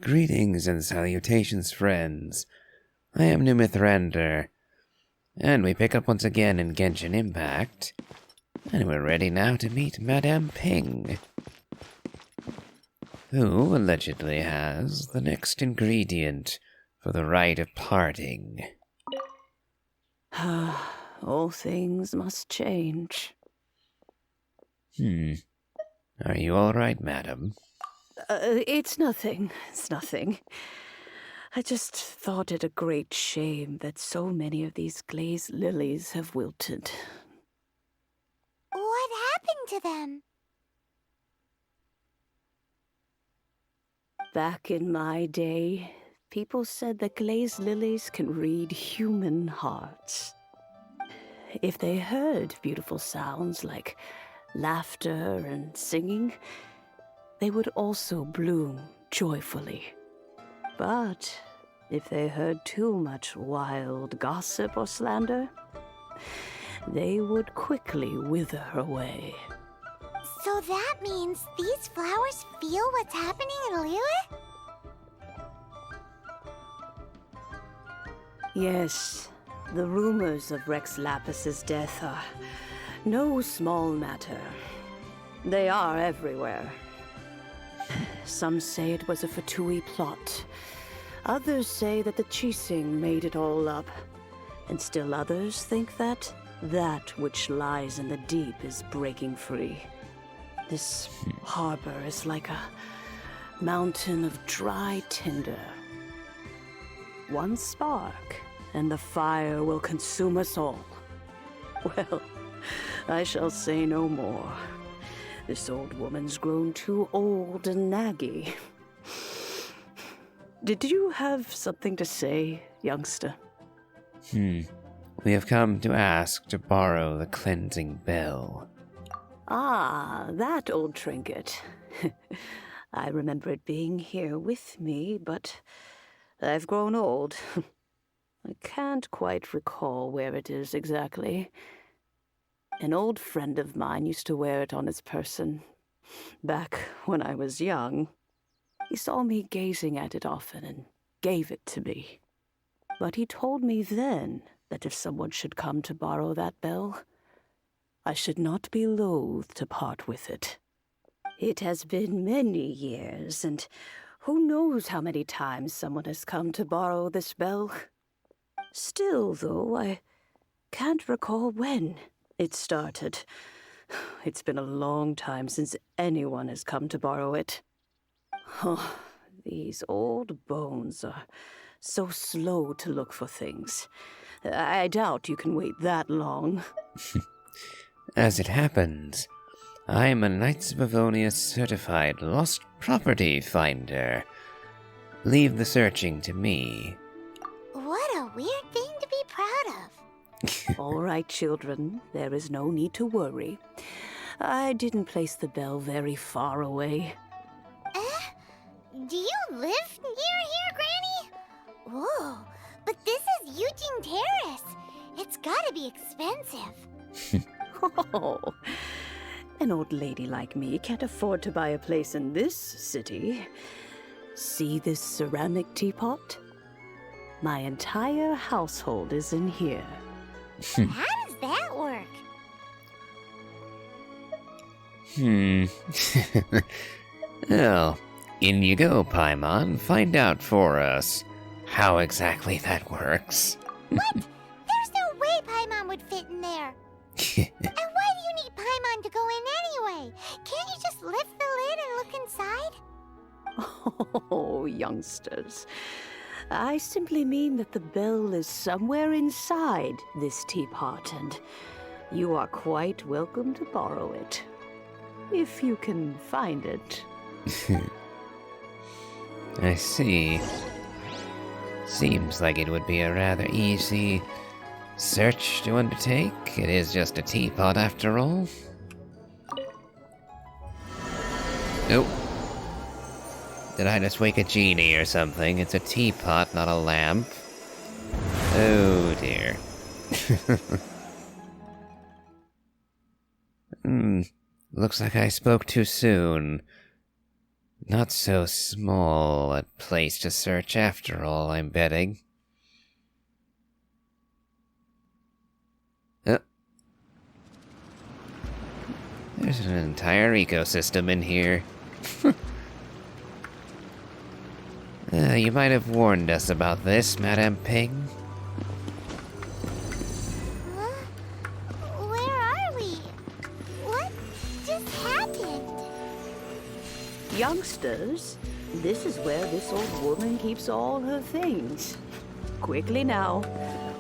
Greetings and salutations, friends. I am New Mithrander, and we pick up once again in Genshin Impact, and we're ready now to meet Madame Ping, who allegedly has the next ingredient for the Rite of Parting. All things must change. Are you all right, madam? It's nothing. I just thought it a great shame that so many of these glazed lilies have wilted. What happened to them? Back in my day, people said that glazed lilies can read human hearts. If they heard beautiful sounds like laughter and singing, they would also bloom joyfully. But if they heard too much wild gossip or slander, they would quickly wither away. So that means these flowers feel what's happening in Liyue? Yes, the rumors of Rex Lapis's death are no small matter. They are everywhere. Some say it was a Fatui plot. Others say that the Chising made it all up. And still others think that which lies in the deep is breaking free. This harbor is like a mountain of dry tinder. One spark, and the fire will consume us all. Well, I shall say no more. This old woman's grown too old and naggy. Did you have something to say, youngster? We have come to ask to borrow the cleansing bell. Ah, that old trinket. I remember it being here with me, but I've grown old. I can't quite recall where it is exactly. An old friend of mine used to wear it on his person, back when I was young. He saw me gazing at it often and gave it to me. But he told me then that if someone should come to borrow that bell, I should not be loath to part with it. It has been many years, and who knows how many times someone has come to borrow this bell. Still, though, I can't recall when it started. It's been a long time since anyone has come to borrow it. Oh, these old bones are so slow to look for things. I doubt you can wait that long. As it happens, I am a Knights of Avonia certified lost property finder. Leave the searching to me. What a weird thing to be proud of. All right, children, there is no need to worry. I didn't place the bell very far away. Do you live near here, Granny? Whoa, but this is Eugene Terrace. It's gotta be expensive. Oh, an old lady like me can't afford to buy a place in this city. See this ceramic teapot? My entire household is in here. How does that work? Well, in you go, Paimon. Find out for us how exactly that works. What? There's no way Paimon would fit in there. And why do you need Paimon to go in anyway? Can't you just lift the lid and look inside? Oh, youngsters. I simply mean that the bell is somewhere inside this teapot, and you are quite welcome to borrow it. If you can find it. I see. Seems like it would be a rather easy search to undertake. It is just a teapot after all. Nope. Did I just wake a genie or something? It's a teapot, not a lamp. Oh dear. Looks like I spoke too soon. Not so small a place to search after all, I'm betting. There's an entire ecosystem in here. You might have warned us about this, Madame Ping. Huh? Where are we? What just happened? Youngsters, this is where this old woman keeps all her things. Quickly now,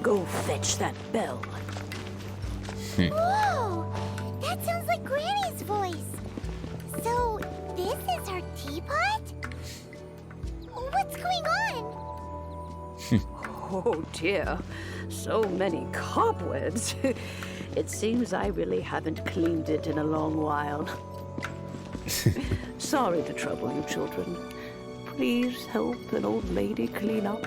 go fetch that bell. Whoa! That sounds like Granny's voice. So, this is her teapot? What's going on? Oh dear, so many cobwebs. It seems I really haven't cleaned it in a long while. Sorry to trouble you, children. Please help an old lady clean up.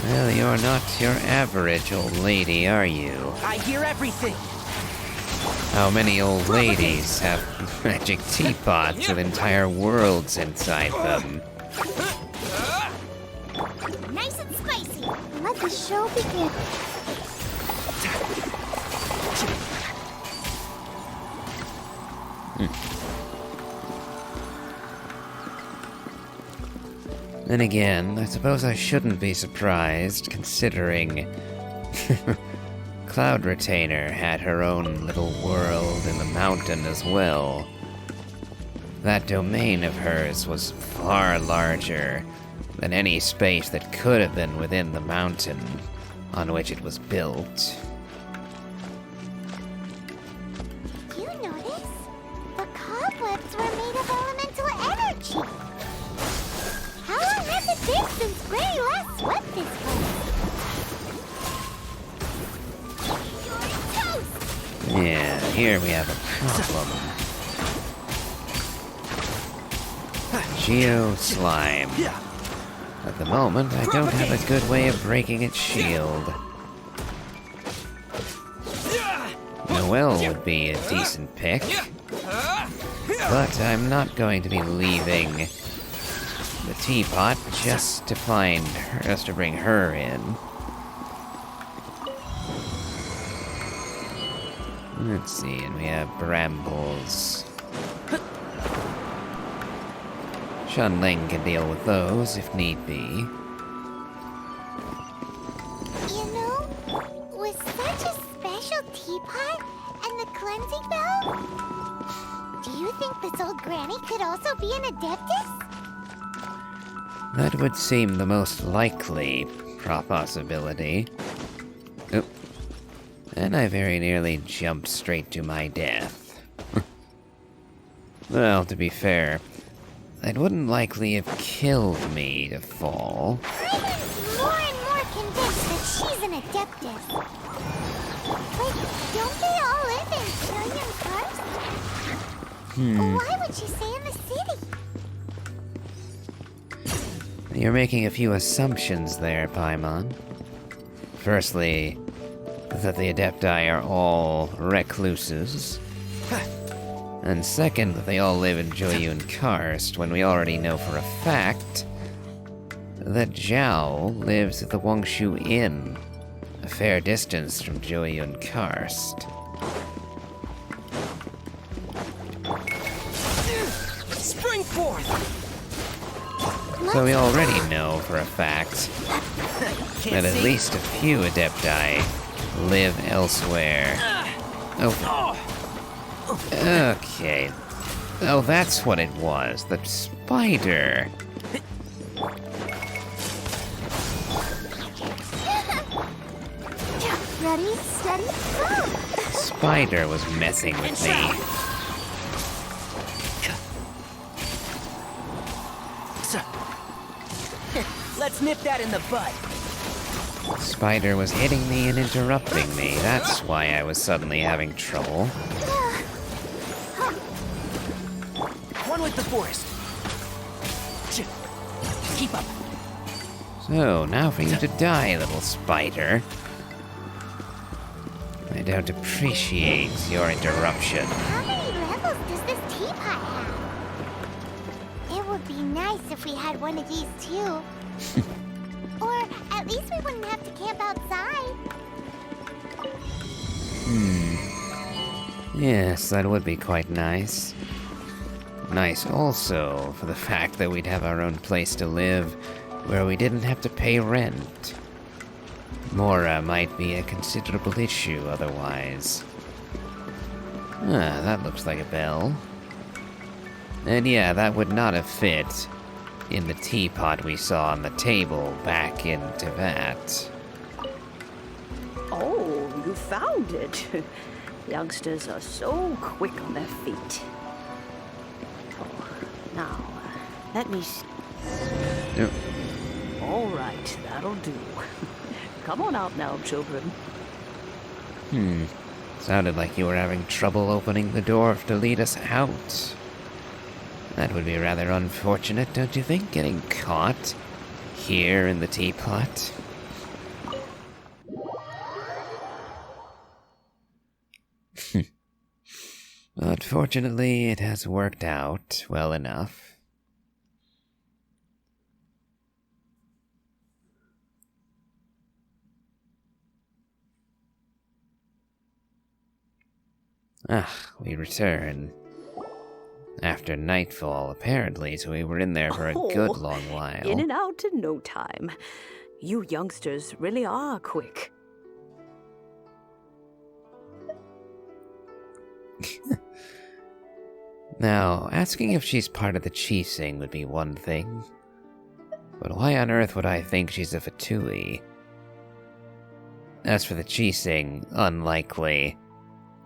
Well, you're not your average old lady, are you? I hear everything. How many old ladies have magic teapots with entire worlds inside them? Nice and spicy. Let the show begin. Then again, I suppose I shouldn't be surprised, considering Cloud Retainer had her own little world in the mountain as well. That domain of hers was far larger than any space that could have been within the mountain on which it was built. You notice? The cobwebs were made of elemental energy. How long has it been since Granny last swept this place? Yeah, here we have a problem. Geo Slime. At the moment, I don't have a good way of breaking its shield. Noelle would be a decent pick, but I'm not going to be leaving the teapot just to find her, just to bring her in. Let's see, and we have brambles. Shunling can deal with those if need be. You know, with such a special teapot and the cleansing bell, do you think this old Granny could also be an Adeptus? That would seem the most likely possibility. Oh. And I very nearly jumped straight to my death. Well, to be fair, that wouldn't likely have killed me to fall. I'm more and more convinced that she's an Adeptus. But don't they all live in trillion cars? Why would she stay in the city? You're making a few assumptions there, Paimon. Firstly, that the Adepti are all recluses. And second, that they all live in Joyun Karst, when we already know for a fact that Zhao lives at the Wangshu Inn, a fair distance from Joyun Karst. Spring forth! So we already know for a fact that at least a few Adepti live elsewhere. Oh. Okay. Oh, that's what it was. The spider. Ready, steady, go! Spider was messing with me. Let's nip that in the bud. Spider was hitting me and interrupting me. That's why I was suddenly having trouble. One with the forest. Keep up. So, now for you to die, little spider. I don't appreciate your interruption. How many levels teapot hat. It would be nice if we had one of these too. Or at least we wouldn't have to camp outside. Yes, that would be quite nice. Nice also for the fact that we'd have our own place to live where we didn't have to pay rent. Mora might be a considerable issue otherwise. Ah, that looks like a bell. And yeah, that would not have fit in the teapot we saw on the table back in Tibet. Oh, you found it. Youngsters are so quick on their feet. Oh, now, let me see. Yep. All right, that'll do. Come on out now, children. Sounded like you were having trouble opening the door to lead us out. That would be rather unfortunate, don't you think, getting caught here in the teapot? But fortunately, it has worked out well enough. We return. After nightfall, apparently, so we were in there for a good long while. In and out in no time. You youngsters really are quick. Now, asking if she's part of the Qixing would be one thing. But why on earth would I think she's a Fatui? As for the Qixing, unlikely.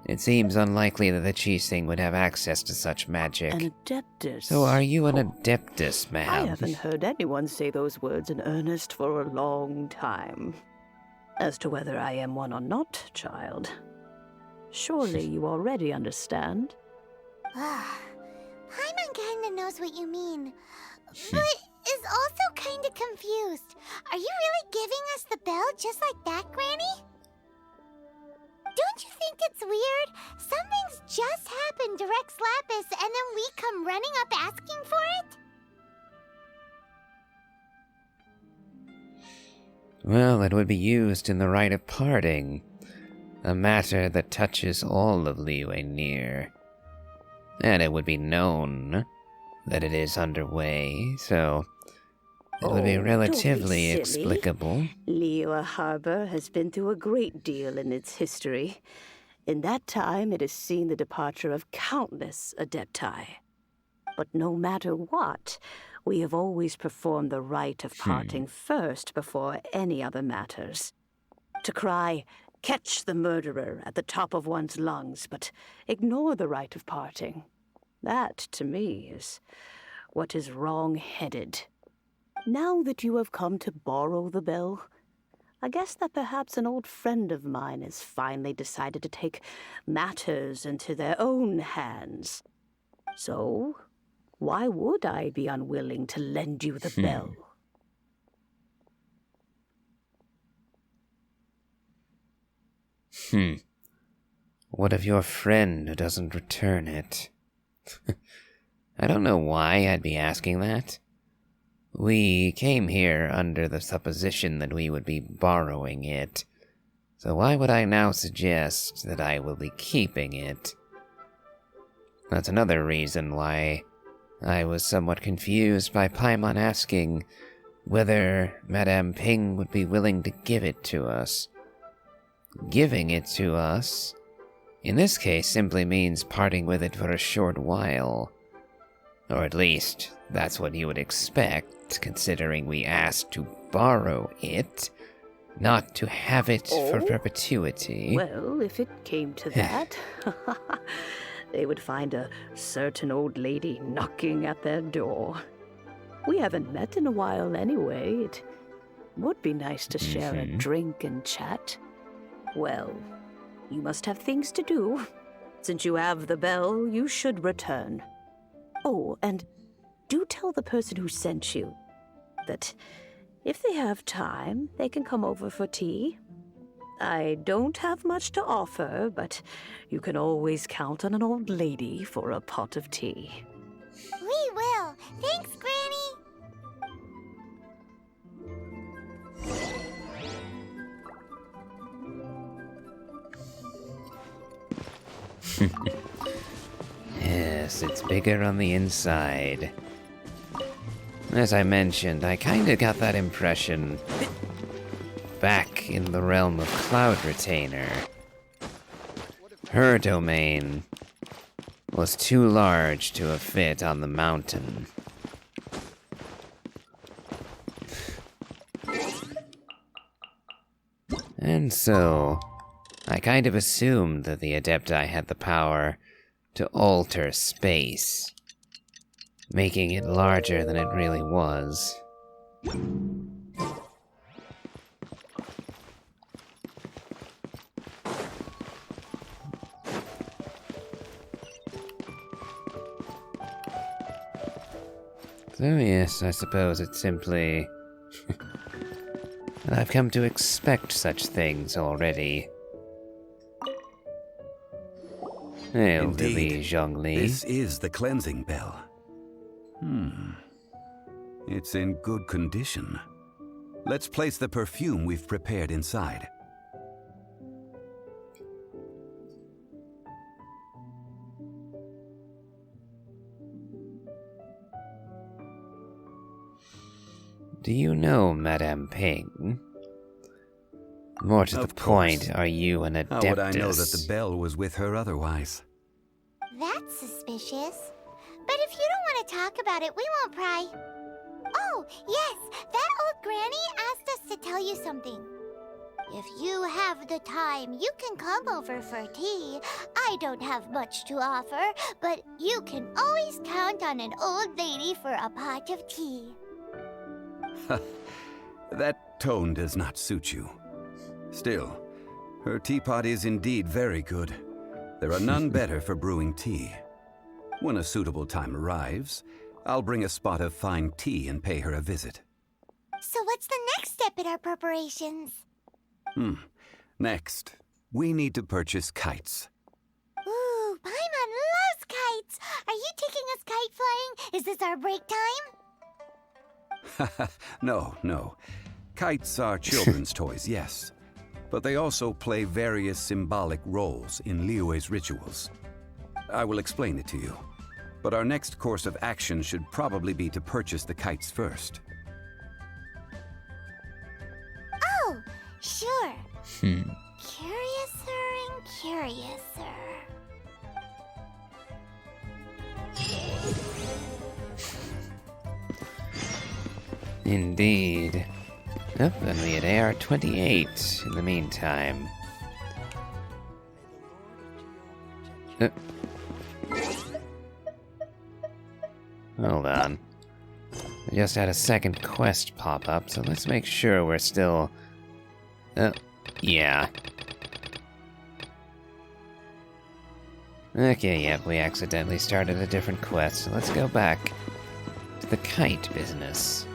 It seems unlikely that the Qixing would have access to such magic. An adeptus. So are you an adeptus, ma'am? I haven't heard anyone say those words in earnest for a long time. As to whether I am one or not, child, surely you already understand. Paimon kinda knows what you mean, but is also kinda confused. Are you really giving us the bell just like that, Granny? Don't you think it's weird? Something's just happened to Rex Lapis, and then we come running up asking for it? Well, it would be used in the Rite of Parting, a matter that touches all of Liyue near. And it would be known that it is underway, so it would be relatively explicable. Liyue Harbor has been through a great deal in its history. In that time, it has seen the departure of countless adepti. But no matter what, we have always performed the rite of parting first before any other matters. To cry, "Catch the murderer," at the top of one's lungs, but ignore the rite of parting. That, to me, is what is wrong-headed. Now that you have come to borrow the bell, I guess that perhaps an old friend of mine has finally decided to take matters into their own hands. So, why would I be unwilling to lend you the bell? What of your friend who doesn't return it? I don't know why I'd be asking that. We came here under the supposition that we would be borrowing it, so why would I now suggest that I will be keeping it? That's another reason why I was somewhat confused by Paimon asking whether Madame Ping would be willing to give it to us. Giving it to us, in this case, simply means parting with it for a short while. Or at least, that's what you would expect, considering we asked to borrow it, not to have it for perpetuity. Well, if it came to that, they would find a certain old lady knocking at their door. We haven't met in a while anyway. It would be nice to share a drink and chat. Well, you must have things to do. Since you have the bell, you should return. Oh, and do tell the person who sent you that if they have time, they can come over for tea. I don't have much to offer, but you can always count on an old lady for a pot of tea. We will. Thanks, Granny. Yes, it's bigger on the inside. As I mentioned, I kinda got that impression back in the realm of Cloud Retainer. Her domain was too large to have fit on the mountain. And so, I kind of assumed that the Adepti had the power to alter space, making it larger than it really was. So yes, I suppose it's simply... I've come to expect such things already. Hail to thee, Zhongli. This is the cleansing bell. It's in good condition. Let's place the perfume we've prepared inside. Do you know Madame Ping? More to the Of course. point, are you an adeptus? How would I know that the bell was with her otherwise? That's suspicious. But if you don't want to talk about it, we won't pry. Oh, yes, that old granny asked us to tell you something. If you have the time, you can come over for tea. I don't have much to offer, but you can always count on an old lady for a pot of tea. That tone does not suit you. Still, her teapot is indeed very good. There are none better for brewing tea. When a suitable time arrives, I'll bring a spot of fine tea and pay her a visit. So what's the next step in our preparations? Next, we need to purchase kites. Ooh, Paimon loves kites! Are you taking us kite flying? Is this our break time? No. Kites are children's toys, yes. But they also play various symbolic roles in Liyue's rituals. I will explain it to you. But our next course of action should probably be to purchase the kites first. Oh, sure. Curiouser and curiouser. Indeed. Oh, and we had AR-28 in the meantime. Hold on. I just had a second quest pop up, so let's make sure we're still... yeah. Okay, yep, we accidentally started a different quest, so let's go back to the kite business.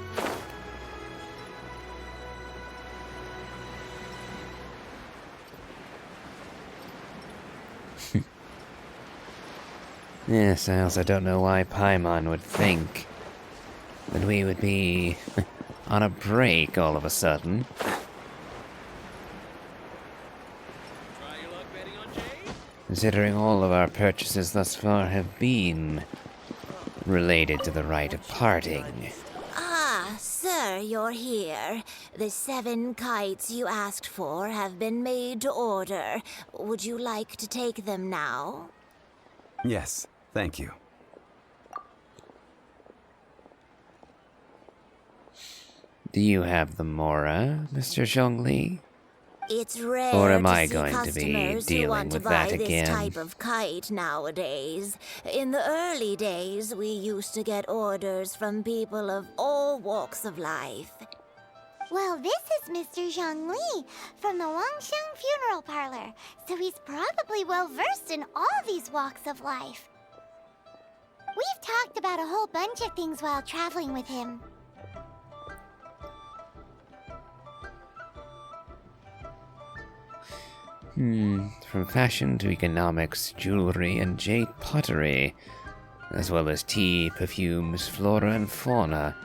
Yes, I also don't know why Paimon would think that we would be on a break all of a sudden. Considering all of our purchases thus far have been related to the Rite of Parting. Ah, sir, you're here. The 7 kites you asked for have been made to order. Would you like to take them now? Yes, thank you. Do you have the Mora, Mr. Zhongli? It's rare Or am to I see going to be customers who dealing want to with buy that this again? type of kite nowadays. In the early days, we used to get orders from people of all walks of life. Well, this is Mr. Zhongli from the Wangsheng Funeral Parlor, so he's probably well-versed in all these walks of life. We've talked about a whole bunch of things while traveling with him. From fashion to economics, jewelry, and jade pottery, as well as tea, perfumes, flora, and fauna.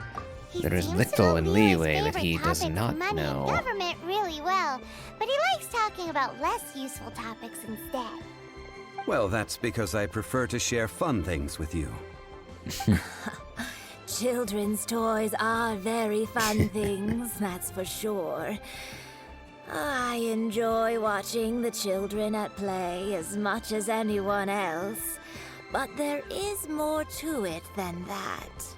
There is seems to little know in Liyue's Liyue that favorite he does topics, not money know. and government really well, but he likes talking about less useful topics instead. Well, that's because I prefer to share fun things with you. Children's toys are very fun things, that's for sure. I enjoy watching the children at play as much as anyone else, but there is more to it than that.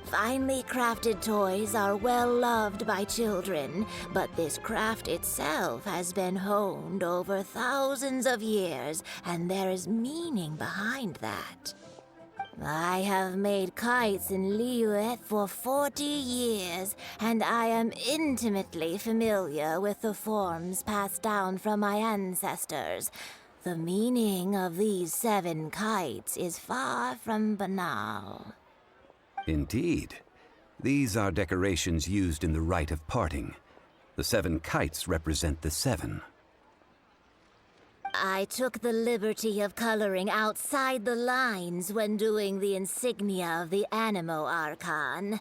Finely crafted toys are well loved by children, but this craft itself has been honed over thousands of years, and there is meaning behind that. I have made kites in Liyue for 40 years, and I am intimately familiar with the forms passed down from my ancestors. The meaning of these 7 kites is far from banal. Indeed. These are decorations used in the Rite of Parting. The 7 kites represent the 7. I took the liberty of coloring outside the lines when doing the insignia of the Animo Archon.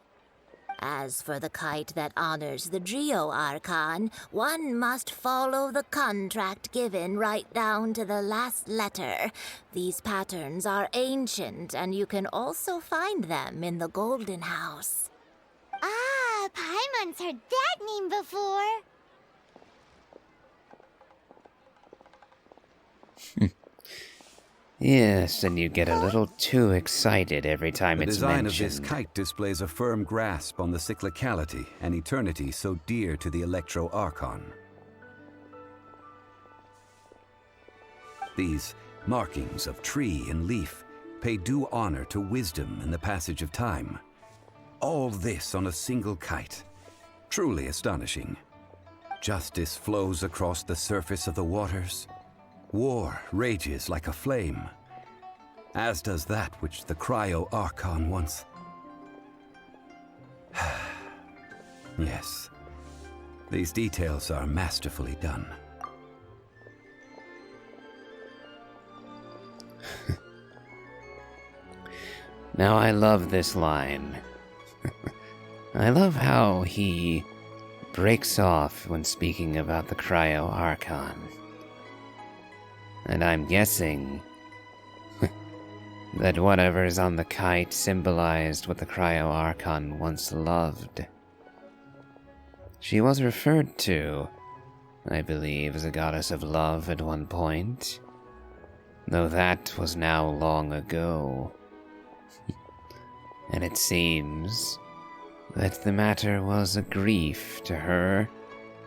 As for the kite that honors the Geo Archon, one must follow the contract given right down to the last letter. These patterns are ancient, and you can also find them in the Golden House. Ah, Paimon's heard that name before. Yes, and you get a little too excited every time The it's design mentioned. of this kite displays a firm grasp on the cyclicality and eternity so dear to the Electro Archon. These markings of tree and leaf pay due honor to wisdom and the passage of time. All this on a single kite. Truly astonishing. Justice flows across the surface of the waters. War rages like a flame, as does that which the Cryo Archon once... Yes, these details are masterfully done. Now I love this line. I love how he breaks off when speaking about the Cryo Archon. And I'm guessing that whatever's on the kite symbolized what the Cryo Archon once loved. She was referred to, I believe, as a goddess of love at one point, though that was now long ago. And it seems that the matter was a grief to her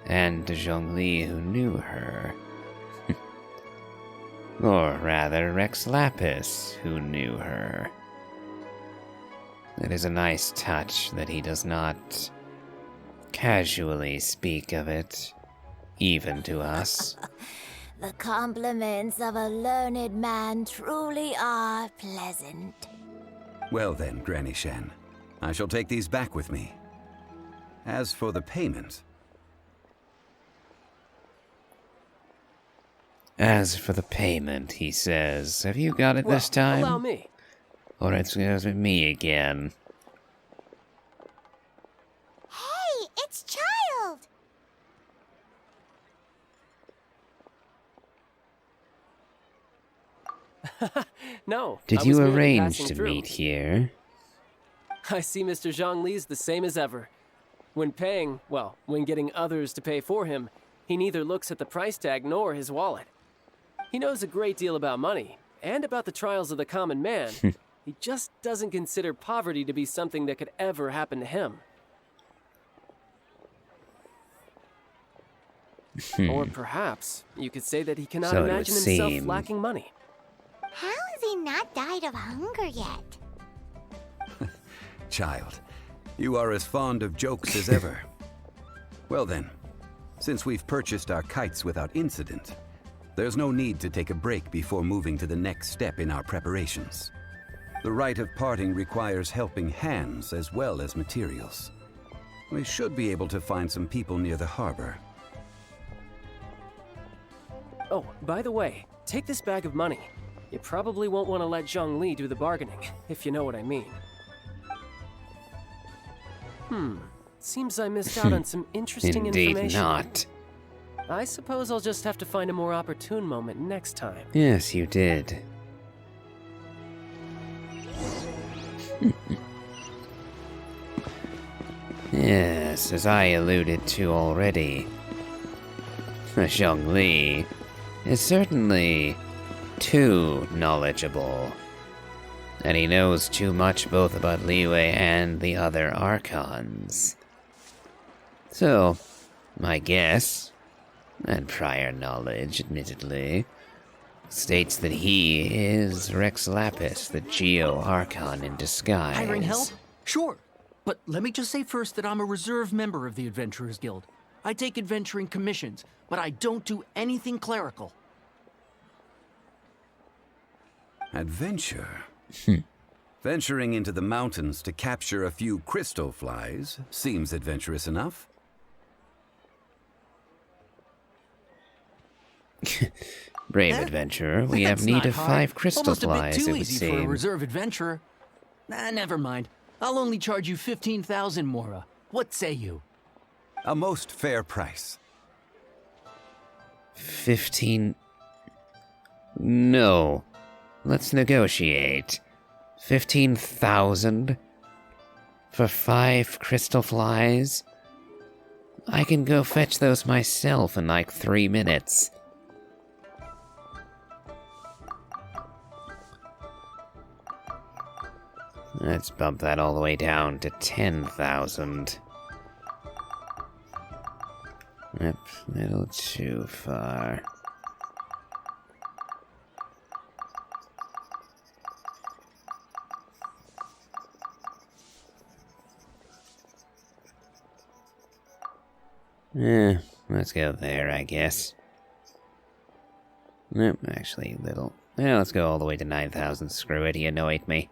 and to Zhongli who knew her. Or rather, Rex Lapis, who knew her. It is a nice touch that he does not casually speak of it, even to us. The compliments of a learned man truly are pleasant. Well then, Granny Shen, I shall take these back with me. As for the payment... As for the payment, he says, have you got it this time? Allow me. Or it's with me again. Hey, it's Child! No. Did I you was merely arrange passing to through. meet here? I see Mr. Zhongli's the same as ever. When paying, well, when getting others to pay for him, he neither looks at the price tag nor his wallet. He knows a great deal about money, and about the trials of the common man. He just doesn't consider poverty to be something that could ever happen to him. Or perhaps you could say that he cannot So it would imagine himself seem. lacking money. How has he not died of hunger yet? Child, you are as fond of jokes as ever. Well then, since we've purchased our kites without incident, there's no need to take a break before moving to the next step in our preparations. The Rite of Parting requires helping hands as well as materials. We should be able to find some people near the harbor. Oh, by the way, take this bag of money. You probably won't want to let Zhongli do the bargaining, if you know what I mean. Seems I missed out on some interesting Indeed information. not. I suppose I'll just have to find a more opportune moment next time. Yes, you did. Yes, as I alluded to already, Zhongli is certainly too knowledgeable. And he knows too much both about Liyue and the other Archons. So, my guess, and prior knowledge, admittedly, states that he is Rex Lapis, the Geo-Archon in disguise. Hiring help? Sure. But let me just say first that I'm a reserve member of the Adventurers Guild. I take adventuring commissions, but I don't do anything clerical. Adventure? Venturing into the mountains to capture a few crystal flies seems adventurous enough. Brave adventurer, we have That's need not of hard. 5 crystal Almost a bit flies, too it would easy for a seem. reserve adventurer. Never mind. I'll only charge you 15,000 Mora. What say you? A most fair price. 15... No. Let's negotiate. 15,000? For 5 crystal flies? I can go fetch those myself in like 3 minutes. Let's bump that all the way down to 10,000. Yep, a little too far. Let's go there, I guess. Nope, actually, little. Yeah, let's go all the way to 9,000. Screw it, he annoyed me.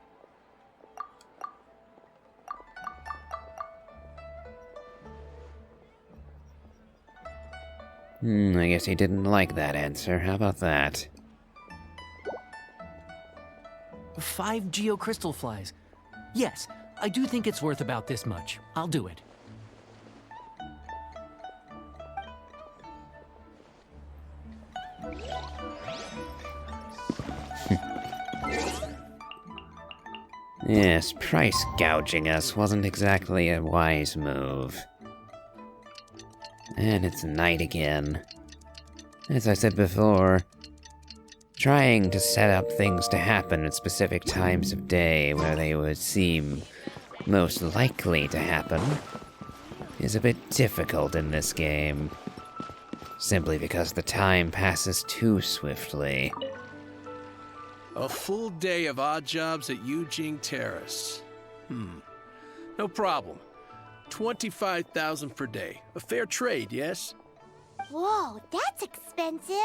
I guess he didn't like that answer. How about that? 5 geocrystal flies. Yes, I do think it's worth about this much. I'll do it. Yes, price gouging us wasn't exactly a wise move. And it's night again. As I said before, trying to set up things to happen at specific times of day where they would seem most likely to happen is a bit difficult in this game. Simply because the time passes too swiftly. A full day of odd jobs at Yujing Terrace. No problem. 25,000 per day. A fair trade, yes? Whoa, that's expensive.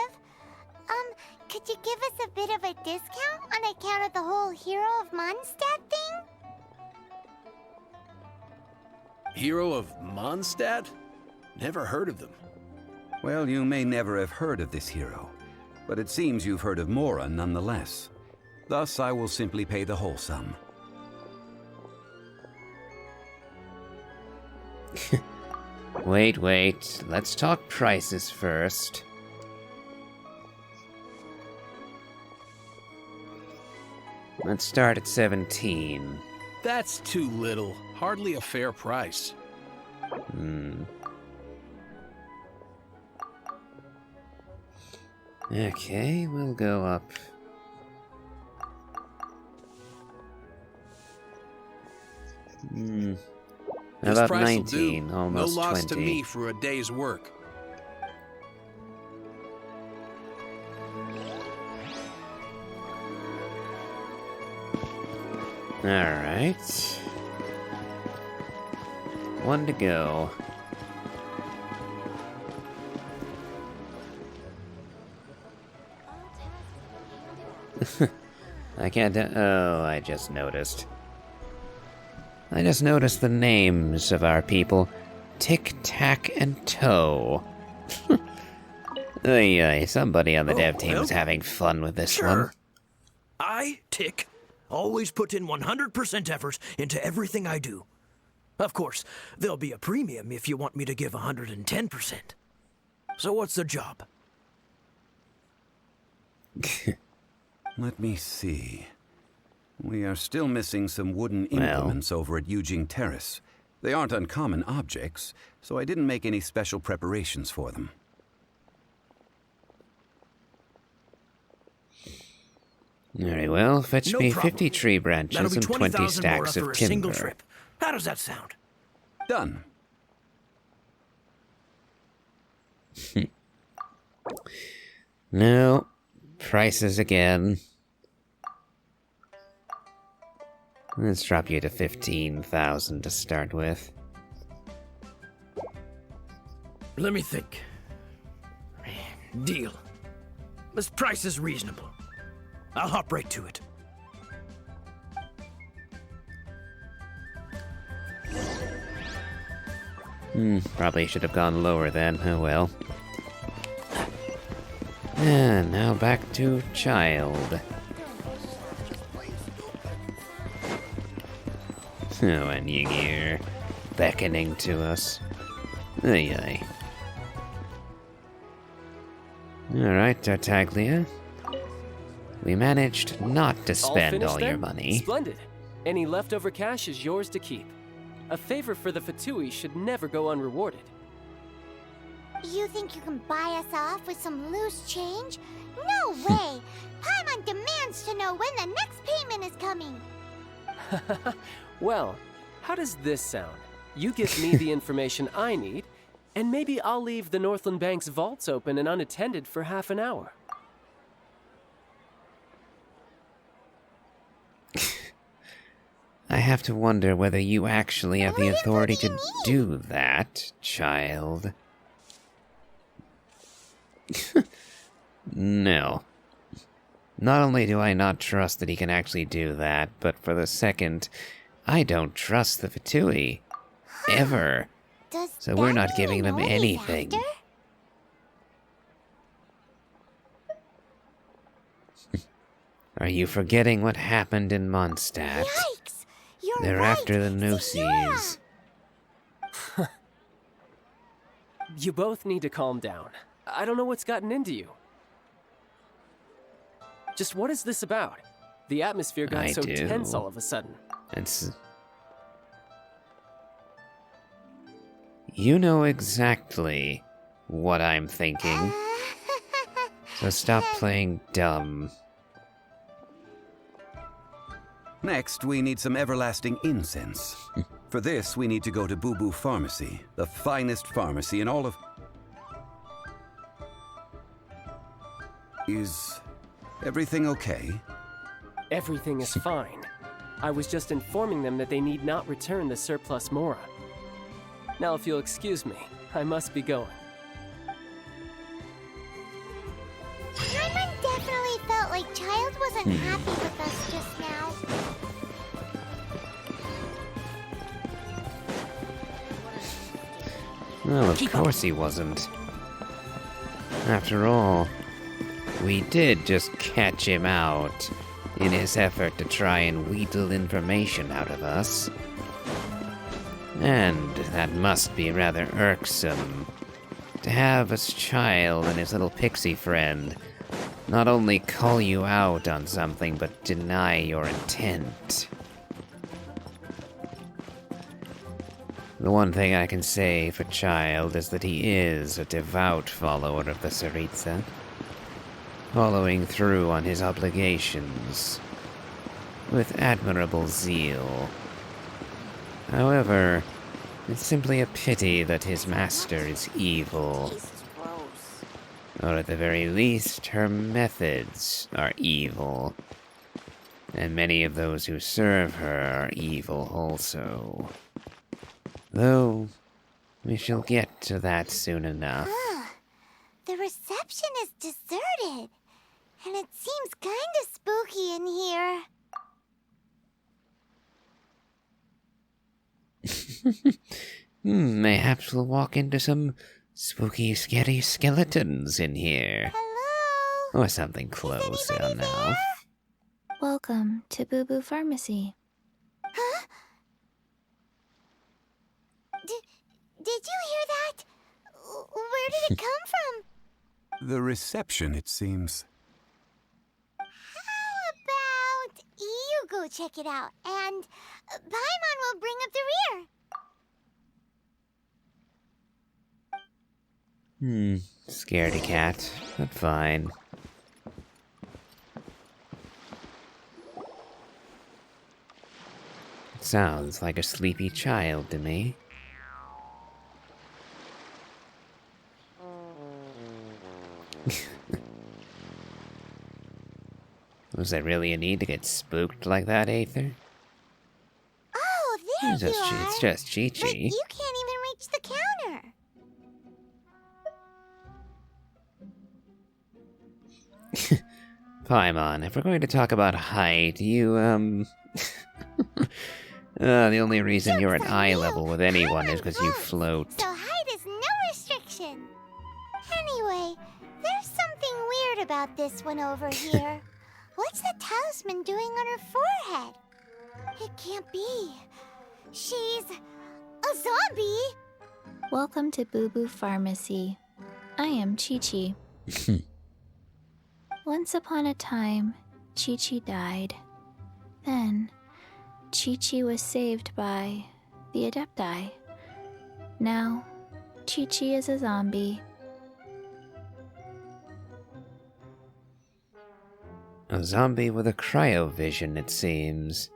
Could you give us a bit of a discount on account of the whole Hero of Mondstadt thing? Hero of Mondstadt? Never heard of them. Well, you may never have heard of this hero, but it seems you've heard of Mora nonetheless. Thus, I will simply pay the whole sum. Wait, let's talk prices first. Let's start at 17. That's too little. Hardly a fair price. Okay, we'll go up. This About price will 19, do. almost no loss 20. to me for a day's work. Alright. 1 to go. I can't. Oh, I just noticed. I just noticed the names of our people. Tic Tac and Toe. Somebody on the Oh, dev team well, was having fun with this Sure. one. I, Tick, always put in 100% effort into everything I do. Of course, there'll be a premium if you want me to give 110%. So what's the job? Let me see. We are still missing some wooden Well. implements over at Yujing Terrace. They aren't uncommon objects, so I didn't make any special preparations for them. Very well, fetch No me problem. 50 tree branches That'll be and 20 20,000 more stacks after of a single timber. trip. How does that sound? Done. No, prices again. Let's drop you to 15,000 to start with. Let me think. Deal. This price is reasonable. I'll hop right to it. Probably should have gone lower then. Oh well. And now back to child. Oh, and Yingir beckoning to us. Ay ay. Alright, Tartaglia. We managed not to spend finished all your then? money. Splendid. Any leftover cash is yours to keep. A favor for the Fatui should never go unrewarded. You think you can buy us off with some loose change? No way! Paimon demands to know when the next payment is coming. Well, how does this sound? You give me the information I need, and maybe I'll leave the Northland Bank's vaults open and unattended for half an hour. I have to wonder whether you actually have the What info authority do you to need? do that, child. No. Not only do I not trust that he can actually do that, but for the second, I don't trust the Fatui. Ever. Does So we're that not mean giving you them know what he's anything. after? Are you forgetting what happened in Mondstadt? Yikes! You're They're right. after the Signora! Nooses. You both need to calm down. I don't know what's gotten into you. Just what is this about? The atmosphere got I so do. tense all of a sudden. It's... You know exactly what I'm thinking. So stop playing dumb. Next, we need some everlasting incense. For this, we need to go to Boo Boo Pharmacy, the finest pharmacy in all of... Is everything okay? Everything is fine. I was just informing them that they need not return the surplus Mora. Now, if you'll excuse me, I must be going. Paimon definitely felt like Child wasn't happy with us just now. Well, of course he wasn't. After all, we did just catch him out in his effort to try and wheedle information out of us. And that must be rather irksome, to have his child and his little pixie friend not only call you out on something, but deny your intent. The one thing I can say for Child is that he is a devout follower of the Tsaritsa, following through on his obligations with admirable zeal. However, it's simply a pity that his master is evil. Or at the very least, her methods are evil. And many of those who serve her are evil also. Though, we shall get to that soon enough. The reception is deserted, and it seems kinda spooky in here. Mayhaps we'll walk into some Spooky, scary skeletons in here. Hello? Or something close anybody enough. there? Welcome to Boo Boo Pharmacy. Huh? Did you hear that? Where did it come from? The reception, it seems. How about you go check it out, and Paimon will bring up the rear. Scaredy cat, but fine. Sounds like a sleepy child to me. Was there really a need to get spooked like that, Aether? Oh, there It's you just, are. it's just But Chi-Chi. you can't even reach the counter. Paimon, if we're going to talk about height, you, the only reason you're at Joke's on eye you. level with anyone is I'm because you close, float. So height is no restriction. Anyway, there's something weird about this one over here. What's the talisman doing on her forehead? It can't be. She's a zombie. Welcome to Boo Boo Pharmacy. I am Chi-Chi. Once upon a time, Chi-Chi died. Then, Chi-Chi was saved by the Adepti. Now, Chi-Chi is a zombie. A zombie with a cryovision, it seems.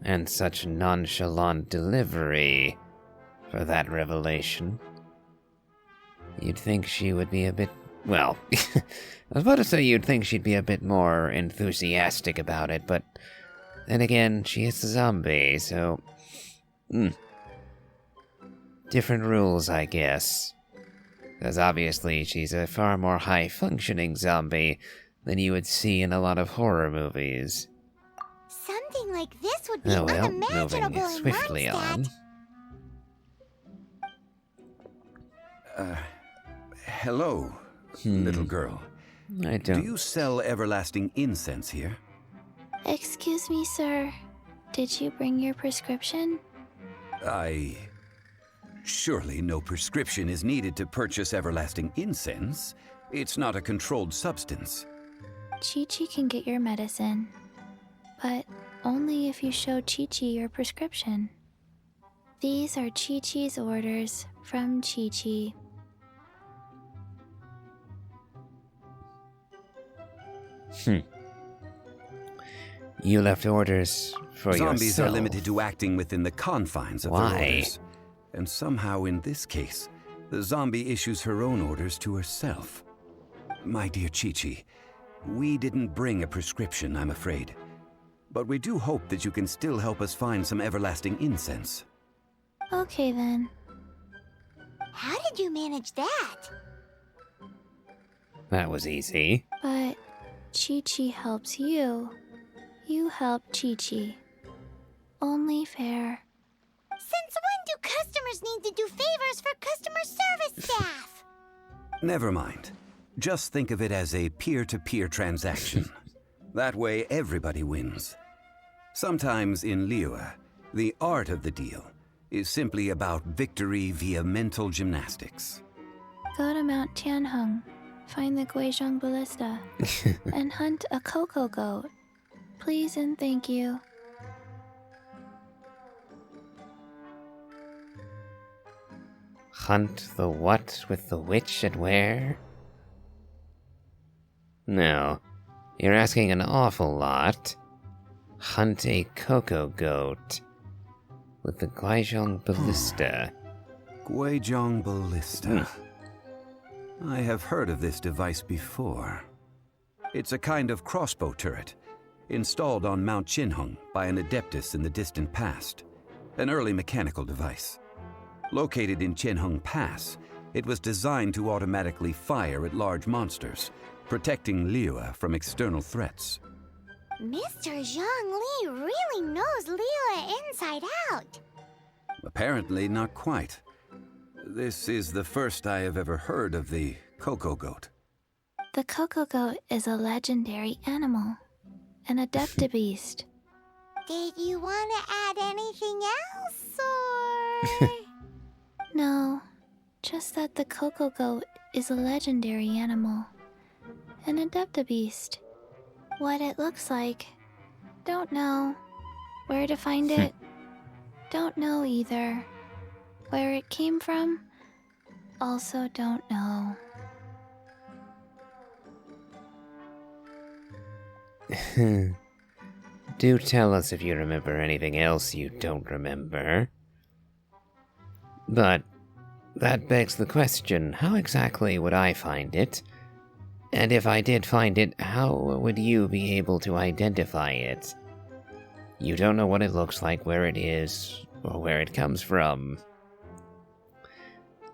And such nonchalant delivery for that revelation. You'd think she would be a bit... Well, I was about to say you'd think she'd be a bit more enthusiastic about it, but then again, she is a zombie, so... Different rules, I guess. Because obviously she's a far more high-functioning zombie than you would see in a lot of horror movies. Something like this would be Oh well, unimaginable moving in swiftly Mondstadt. on. Hello, little girl. I Do don't... you sell everlasting incense here? Excuse me, sir. Did you bring your prescription? Surely no prescription is needed to purchase everlasting incense. It's not a controlled substance. Chi-Chi can get your medicine, but only if you show Chi-Chi your prescription. These are Chi-Chi's orders from Chi-Chi. You left orders for Zombies yourself. are limited to acting within the confines of their Why? orders. And somehow in this case, the zombie issues her own orders to herself. My dear Chi-Chi, we didn't bring a prescription, I'm afraid. But we do hope that you can still help us find some everlasting incense. Okay then. How did you manage that? That was easy. But Chi-Chi helps you. You help Chi-Chi. Only fair. Since when do customers need to do favors for customer service staff? Never mind. Just think of it as a peer-to-peer transaction. That way everybody wins. Sometimes in Liyue, the art of the deal is simply about victory via mental gymnastics. Go to Mount Tianheng, find the Guizhong Ballista, and hunt a cocoa goat. Please and thank you. Hunt the what with the witch and where? No, you're asking an awful lot. Hunt a cocoa goat with the Guizhong Ballista. Guizhong Ballista. I have heard of this device before. It's a kind of crossbow turret, installed on Mount Tianheng by an adeptus in the distant past. An early mechanical device. Located in Tianheng Pass, it was designed to automatically fire at large monsters, protecting Liyue from external threats. Mr. Zhongli really knows Liyue inside out. Apparently not quite. This is the first I have ever heard of the Coco Goat. The Coco Goat is a legendary animal, an adeptabeast. Did you want to add anything else, or...? No, just that the Coco Goat is a legendary animal, an adeptabeast. What it looks like, don't know. Where to find it, don't know either. Where it came from, also don't know. Do tell us if you remember anything else you don't remember. But that begs the question, how exactly would I find it? And if I did find it, how would you be able to identify it? You don't know what it looks like, where it is, or where it comes from.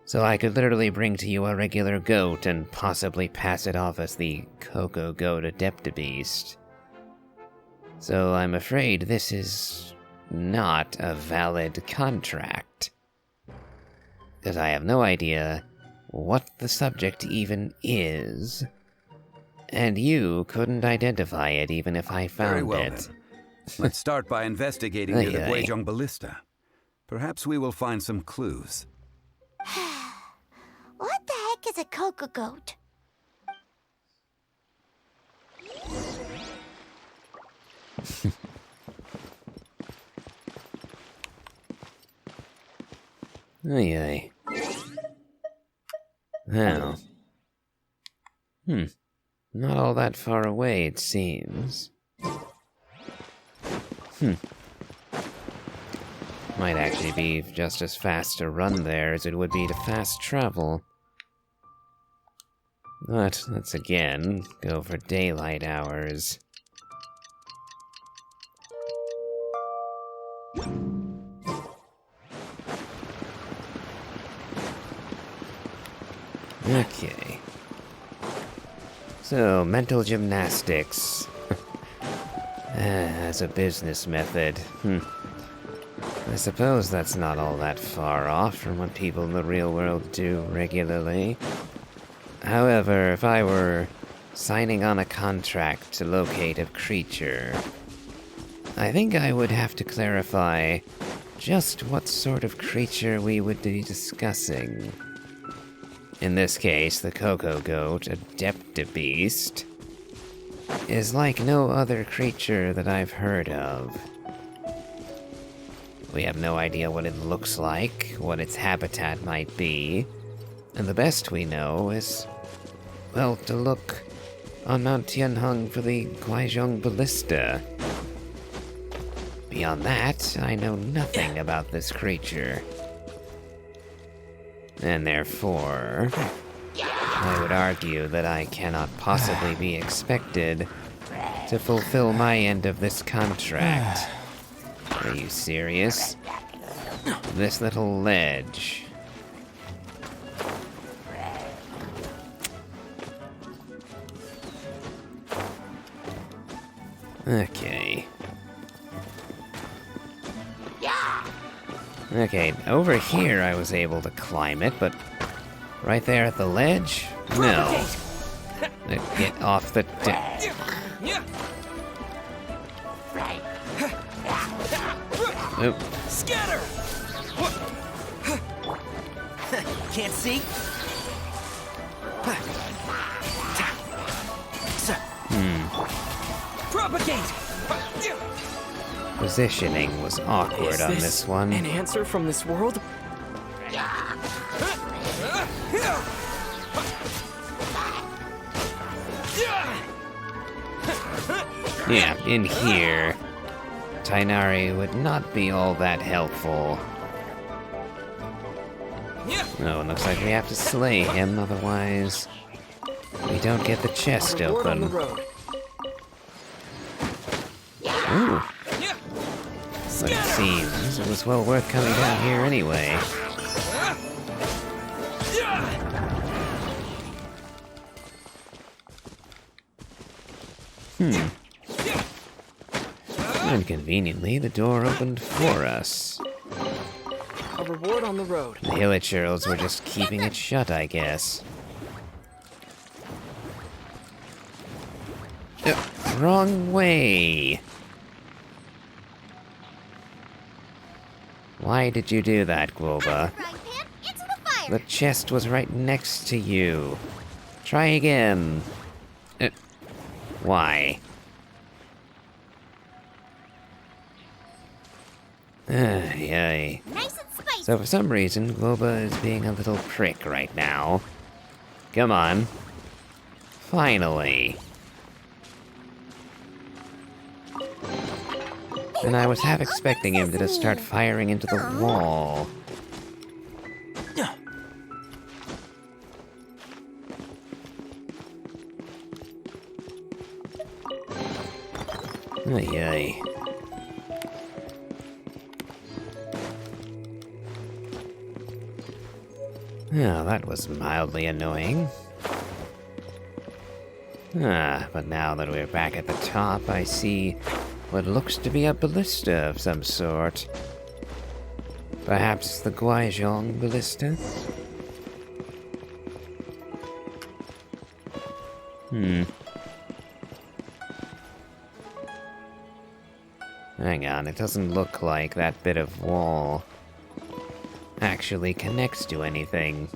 So I could literally bring to you a regular goat and possibly pass it off as the Coco Goat Adeptabeast. So I'm afraid this is not a valid contract. Because I have no idea what the subject even is. And you couldn't identify it even if I found Very well, it. then. Let's start by investigating near the Guizhong Ballista. Perhaps we will find some clues. What the heck is a Coco Goat? Ay ay. Well. Not all that far away, it seems. Might actually be just as fast to run there as it would be to fast travel. But let's again go for daylight hours. Okay. So, mental gymnastics. As a business method. I suppose that's not all that far off from what people in the real world do regularly. However, if I were signing on a contract to locate a creature, I think I would have to clarify just what sort of creature we would be discussing. In this case, the Coco Goat, Adeptabeast, is like no other creature that I've heard of. We have no idea what it looks like, what its habitat might be, and the best we know is, well, to look on Mount Tianheng for the Guizhong Ballista. Beyond that, I know nothing about this creature. And therefore, I would argue that I cannot possibly be expected to fulfill my end of this contract. Are you serious? This little ledge. Okay. Okay, over here I was able to climb it, but right there at the ledge? No. Get off the deck. Oop. Scatter! Can't see? Propagate! Positioning was awkward on this one. An answer from this world? Yeah, in here, Tainari would not be all that helpful. Oh, it looks like we have to slay him, otherwise we don't get the chest open. Ooh. But it seems it was well worth coming down here anyway. And conveniently, the door opened for us. A reward on the road. The Hilichurls were just keeping it shut, I guess. Wrong way! Why did you do that, Guoba? The chest was right next to you. Try again. Why? Yay. Nice and spicy. So for some reason, Guoba is being a little prick right now. Come on. Finally. And I was half expecting him to just start firing into the wall. Ay. Oh, that was mildly annoying. But now that we're back at the top, I see what looks to be a ballista of some sort. Perhaps the Guizhong ballista? Hang on, it doesn't look like that bit of wall actually connects to anything.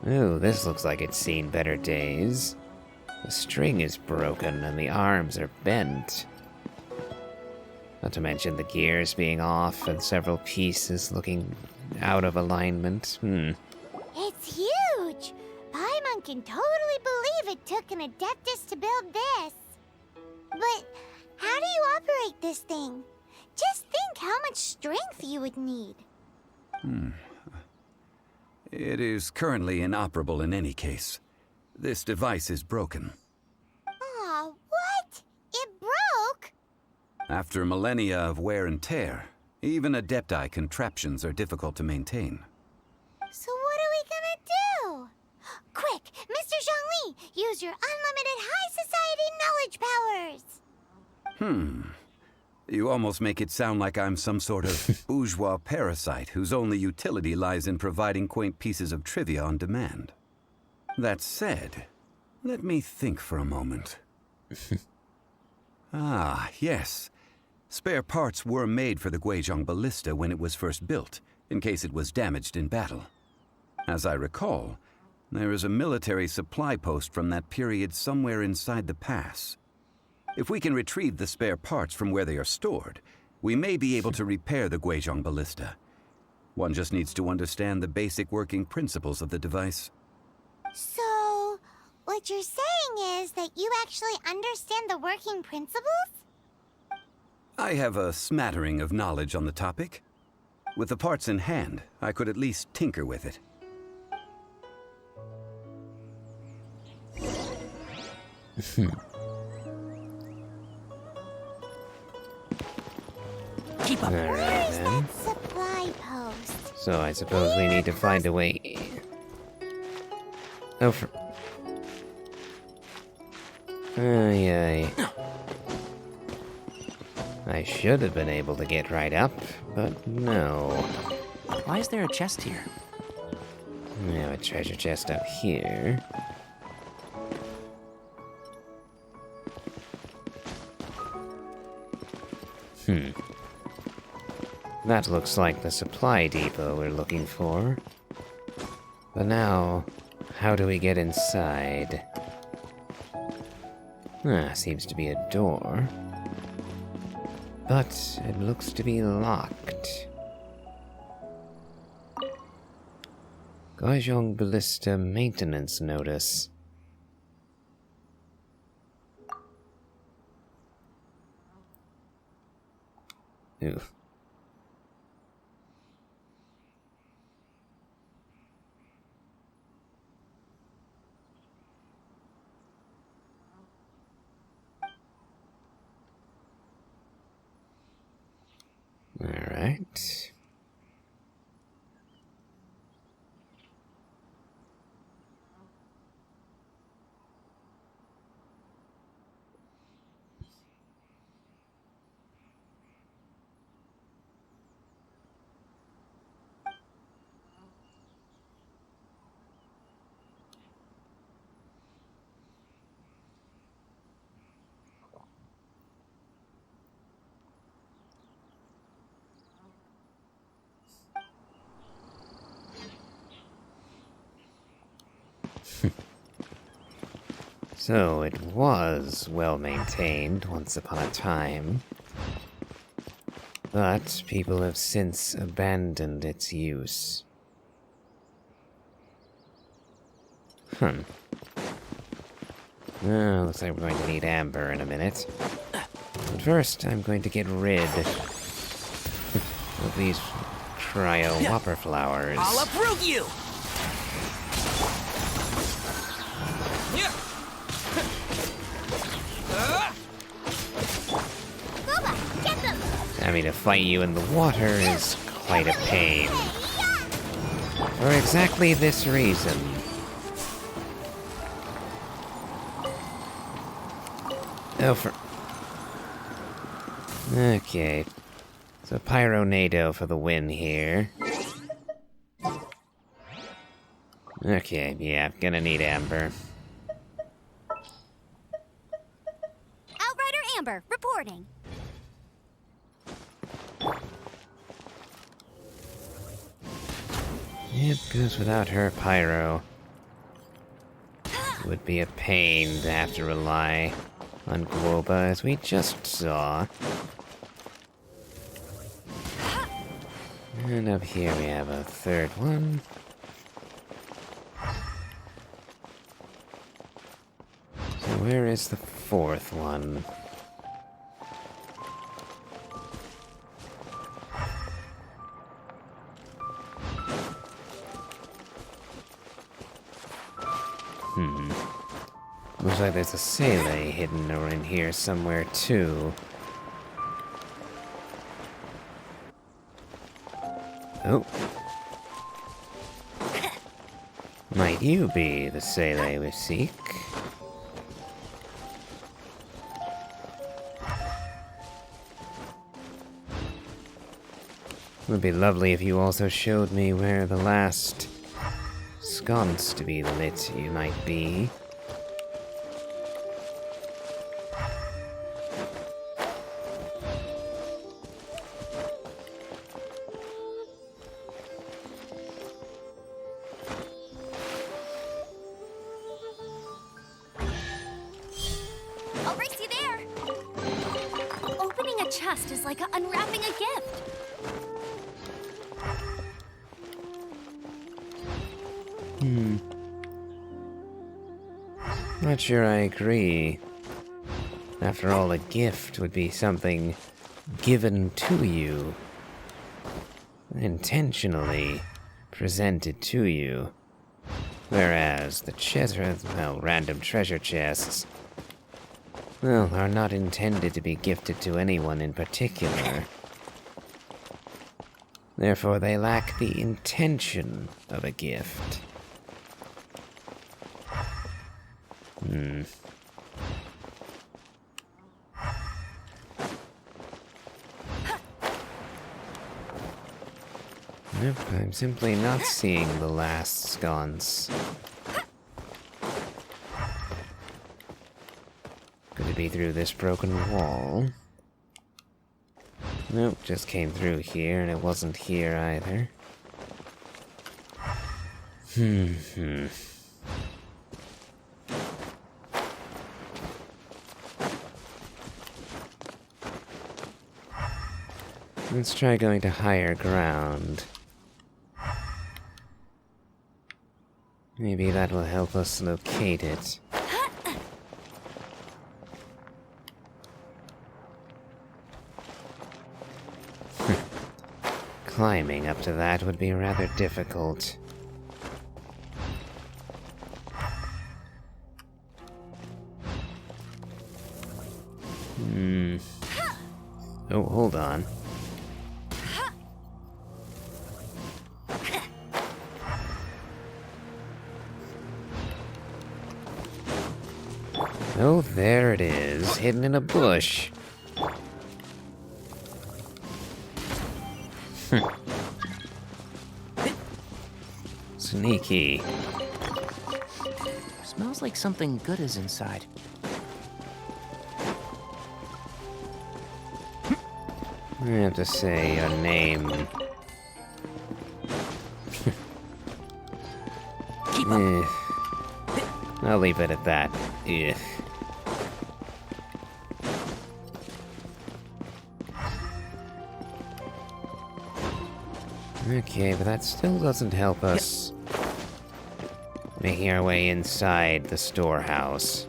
Ooh, this looks like it's seen better days. The string is broken and the arms are bent. Not to mention the gears being off and several pieces looking out of alignment. It's huge! Paimon can totally believe it took an Adeptus to build this. But how do you operate this thing? Just think how much strength you would need. It is currently inoperable in any case. This device is broken. Aw, what? It broke? After millennia of wear and tear, even Adepti contraptions are difficult to maintain. So what are we gonna do? Quick, Mr. Zhongli, use your unlimited high society knowledge powers! You almost make it sound like I'm some sort of bourgeois parasite whose only utility lies in providing quaint pieces of trivia on demand. That said, let me think for a moment. Yes. Spare parts were made for the Guizhong ballista when it was first built, in case it was damaged in battle. As I recall, there is a military supply post from that period somewhere inside the pass. If we can retrieve the spare parts from where they are stored, we may be able to repair the Guizhong ballista. One just needs to understand the basic working principles of the device. So, what you're saying is that you actually understand the working principles? I have a smattering of knowledge on the topic. With the parts in hand, I could at least tinker with it. Keep up. Alright Where's then. that supply post? So I suppose we need to find a way. Oh, for. Ay. I should have been able to get right up, but no. Why is there a chest here? We have a treasure chest up here. That looks like the supply depot we're looking for. But now, how do we get inside? Seems to be a door. But it looks to be locked. Guizhong Ballista maintenance notice. Ooh. All right. So it was well maintained once upon a time, but people have since abandoned its use. Well, looks like we're going to need amber in a minute. But first, I'm going to get rid of these cryo-whopper flowers. I'll uproot you! Booba, get them! Having to fight you in the water is quite a pain. For exactly this reason. Oh, for... Okay. So Pyronado for the win here. Okay, yeah, gonna need amber. Outrider Amber, reporting. It goes without her, Pyro. It would be a pain to have to rely on Guoba, as we just saw. And up here we have a third one. So where is the fourth one? Looks like there's a Sele hidden in here somewhere, too. Oh. Might you be the Sele we seek? Would be lovely if you also showed me where the last sconce to be lit you might be. I'll race you there. Opening a chest is like unwrapping a gift. Not sure I agree. After all, a gift would be something given to you, intentionally presented to you. Whereas the random treasure chests, well, are not intended to be gifted to anyone in particular. Therefore, they lack the intention of a gift. Nope, I'm simply not seeing the last sconce. Could it be through this broken wall? Nope, just came through here, and it wasn't here either. Let's try going to higher ground. Maybe that will help us locate it. Climbing up to that would be rather difficult. Oh, hold on. Oh, there it is, hidden in a bush. Sneaky. Smells like something good is inside. I have to say your name. I'll leave it at that. Ugh. Okay, but that still doesn't help us making our way inside the storehouse.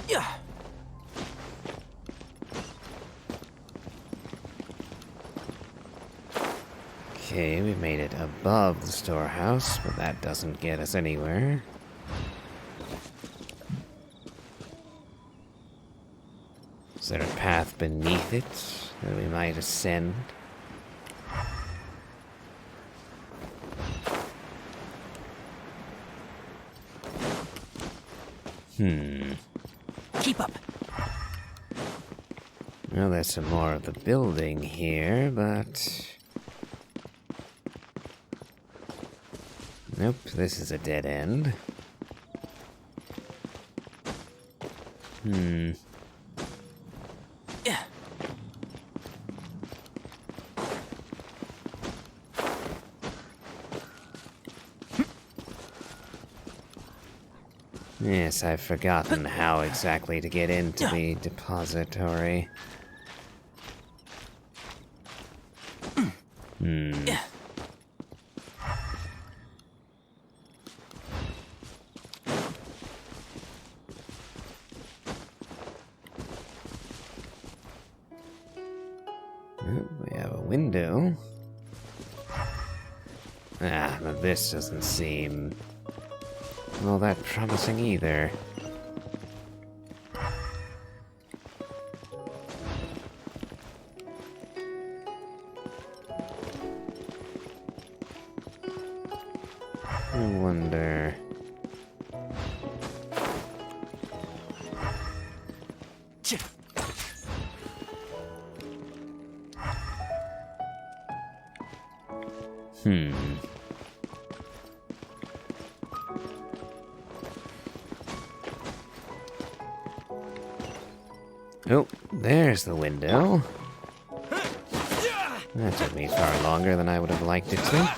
Yeah. Okay, we made it above the storehouse, but that doesn't get us anywhere. Is there a path beneath it that we might ascend? Keep up. Well, there's some more of the building here, but... Nope, this is a dead end. Yeah. Yes, I've forgotten how exactly to get into the depository. Yeah. Oh, we have a window. Ah, but this doesn't seem all that promising either. I wonder... Oh, there's the window. That took me far longer than I would have liked it to.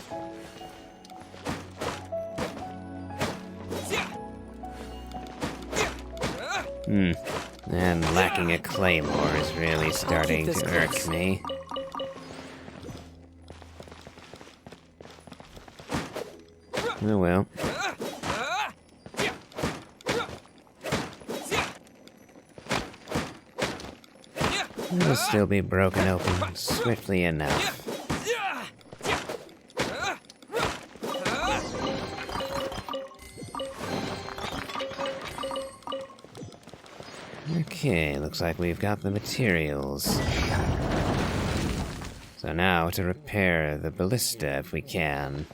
And lacking a claymore is really starting to irk me. Oh well. It'll still be broken open swiftly enough. Okay, looks like we've got the materials. So now to repair the ballista if we can.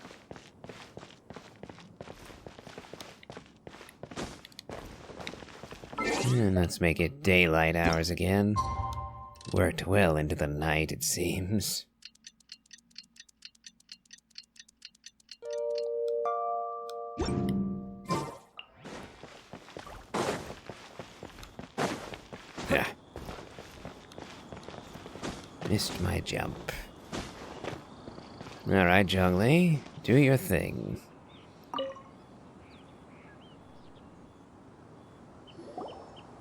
And let's make it daylight hours again. Worked well into the night, it seems. Yeah. Missed my jump. Alright, Zhongli, do your thing.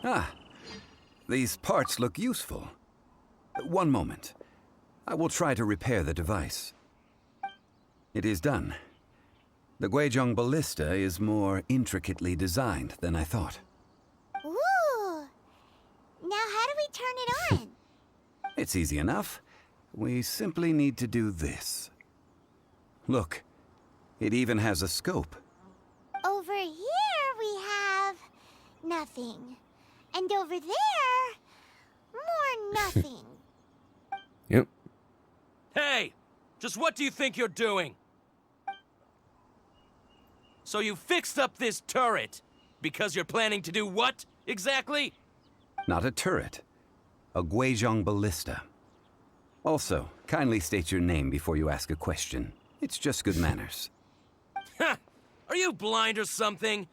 Ah, these parts look useful. One moment. I will try to repair the device. It is done. The Guizhong ballista is more intricately designed than I thought. Ooh! Now how do we turn it on? It's easy enough. We simply need to do this. Look, it even has a scope. Over here we have... nothing. And over there... more nothing. Yep. Hey! Just what do you think you're doing? So you fixed up this turret because you're planning to do what, exactly? Not a turret. A Guizhong ballista. Also, kindly state your name before you ask a question. It's just good manners. Ha! Are you blind or something?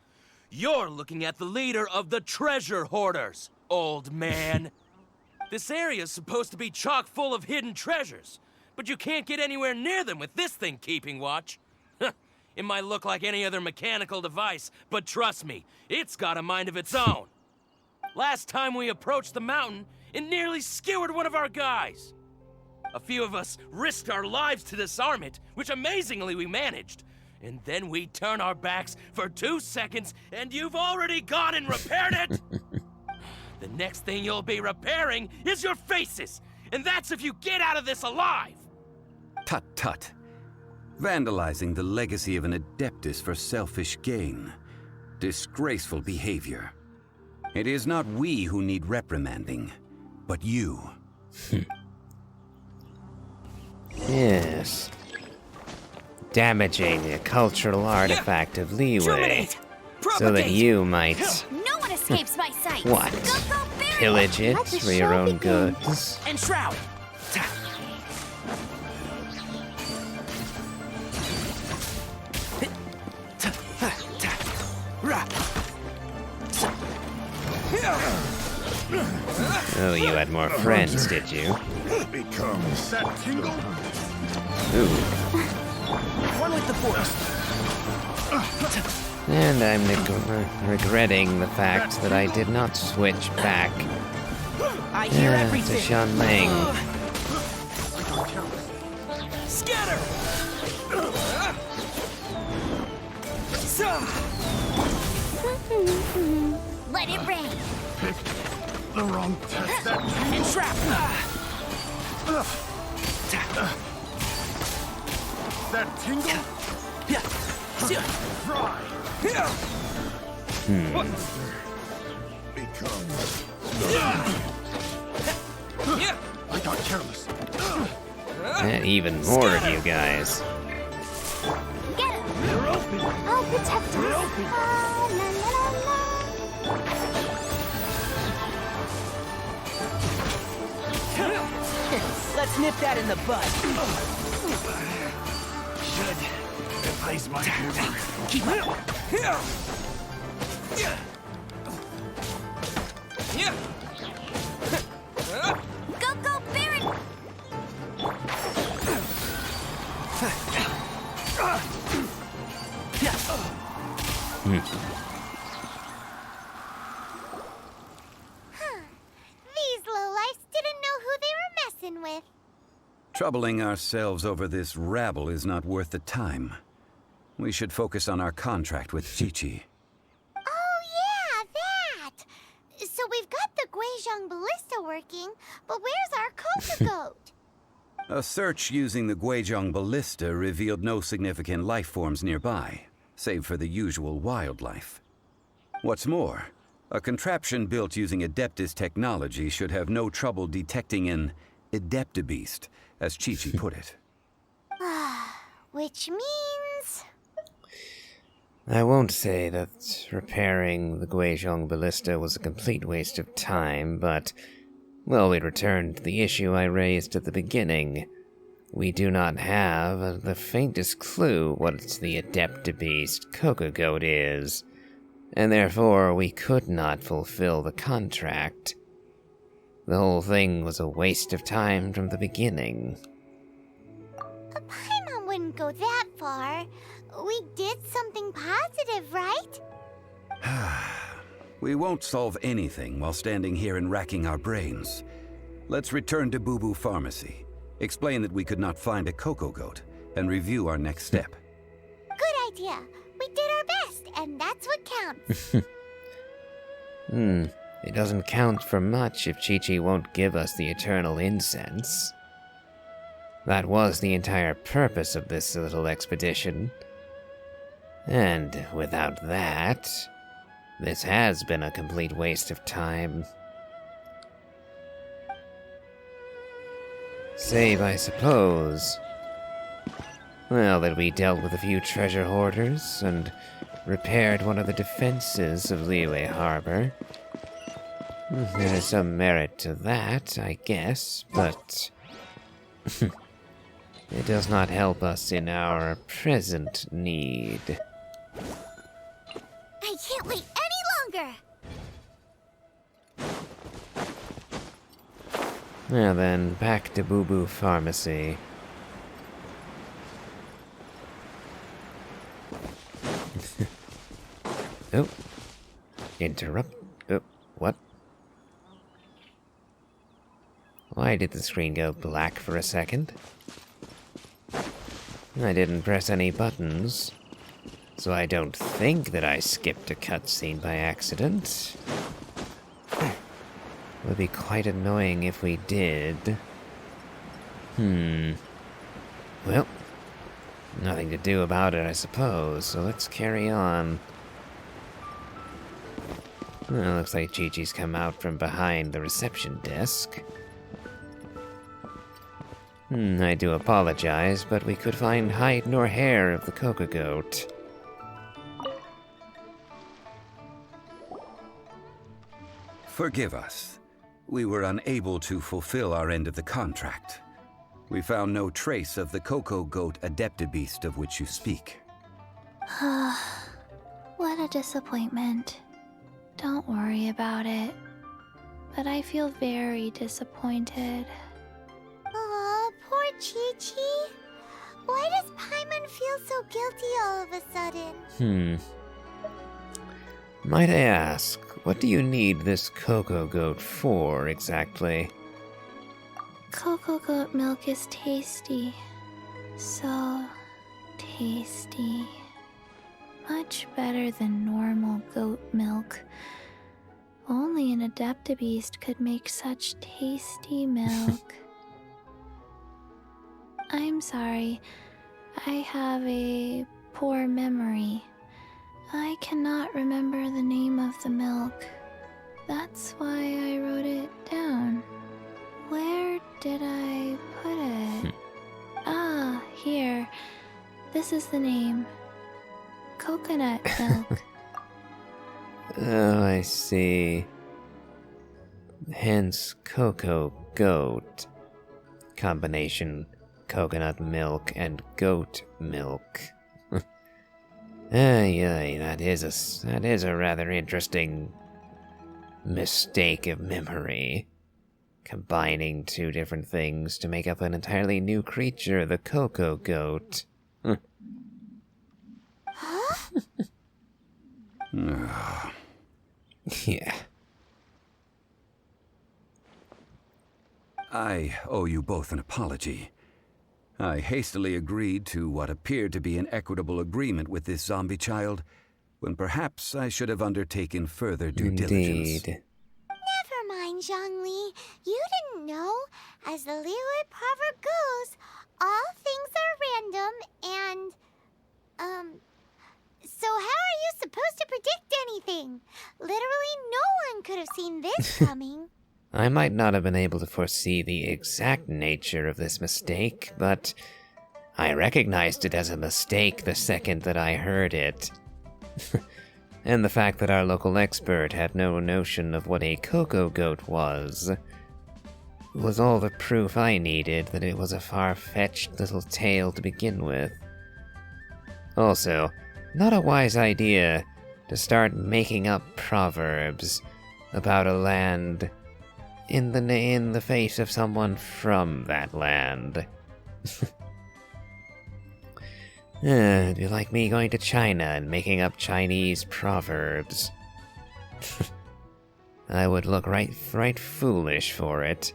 You're looking at the leader of the treasure hoarders, old man. This area's supposed to be chock full of hidden treasures, but you can't get anywhere near them with this thing keeping watch. It might look like any other mechanical device, but trust me, it's got a mind of its own. Last time we approached the mountain, it nearly skewered one of our guys. A few of us risked our lives to disarm it, which amazingly we managed. And then we turn our backs for 2 seconds, and you've already gone and repaired it! The next thing you'll be repairing is your faces! And that's if you get out of this alive! Tut tut. Vandalizing the legacy of an Adeptus for selfish gain. Disgraceful behavior. It is not we who need reprimanding, but you. Yes. Damaging a cultural artifact of Liyue, so that you might... No one escapes my sight. What? Pillage it for your own goods? And Shroud! Oh, you had more friends, did you? Becomes that tingle? Ooh. One with the force. And I'm regretting the fact that I did not switch back I hear to everything. Shanling. Scatter! Let it rain. The wrong test. That And trap! that tingle? Yeah. Fry. Becomes. I got careless. And even more of you guys. Get him. I'll protect us. La, la, la, la. Let's nip that in the bud. Should replace my hammer. Keep up. Go, go, Baron! These lowlifes didn't know who they were messing with. Troubling ourselves over this rabble is not worth the time. We should focus on our contract with Chi-Chi. Oh yeah, that! So we've got the Guizhong ballista working, but where's our Coca goat? A search using the Guizhong ballista revealed no significant life forms nearby, save for the usual wildlife. What's more, a contraption built using Adeptus technology should have no trouble detecting an Adeptabeast, as Chi-Chi put it. Which means... I won't say that repairing the Guizhong ballista was a complete waste of time, but, well, we returned to the issue I raised at the beginning. We do not have the faintest clue what the Adeptabeast Coca Goat is, and therefore we could not fulfill the contract. The whole thing was a waste of time from the beginning. Paimon wouldn't go that far. We did something positive, right? We won't solve anything while standing here and racking our brains. Let's return to Boo Boo Pharmacy, explain that we could not find a Coco Goat, and review our next step. Good idea. We did our best, and that's what counts. It doesn't count for much if Chi-Chi won't give us the eternal incense. That was the entire purpose of this little expedition. And without that, this has been a complete waste of time. Save, I suppose, well, that we dealt with a few treasure hoarders and repaired one of the defenses of Liyue Harbor. There is some merit to that, I guess, but it does not help us in our present need. I can't wait any longer! Now then, back to Boo Boo Pharmacy. Oh. Interrupt. Oh, what? Why did the screen go black for a second? I didn't press any buttons, so I don't think that I skipped a cutscene by accident. It would be quite annoying if we did. Well, nothing to do about it, I suppose, so let's carry on. Well, looks like Chi-Chi's come out from behind the reception desk. I do apologize, but we could find hide nor hair of the Coco Goat. Forgive us. We were unable to fulfill our end of the contract. We found no trace of the Coco Goat adeptabeast of which you speak. What a disappointment. Don't worry about it. But I feel very disappointed. Aw, poor Chi-Chi. Why does Paimon feel so guilty all of a sudden? Might I ask, what do you need this Coco Goat for, exactly? Coco goat milk is tasty. So tasty. Much better than normal goat milk. Only an adeptabeast could make such tasty milk. I'm sorry. I have a poor memory. I cannot remember the name of the milk. That's why I wrote it down. Where did I put it? Ah, here. This is the name. Coconut milk. Oh, I see. Hence, Coco Goat. Combination coconut milk and goat milk. That is a rather interesting mistake of memory. Combining two different things to make up an entirely new creature, the Coco Goat. Yeah. I owe you both an apology. I hastily agreed to what appeared to be an equitable agreement with this zombie child, when perhaps I should have undertaken further due diligence. Never mind, Zhongli. You didn't know. As the Liyue proverb goes, all things are random and, so how are you supposed to predict anything? Literally no one could have seen this coming. I might not have been able to foresee the exact nature of this mistake, but I recognized it as a mistake the second that I heard it. And the fact that our local expert had no notion of what a Coco Goat was all the proof I needed that it was a far-fetched little tale to begin with. Also, not a wise idea to start making up proverbs about a land in the face of someone from that land. It'd be like me going to China and making up Chinese proverbs. I would look right foolish for it.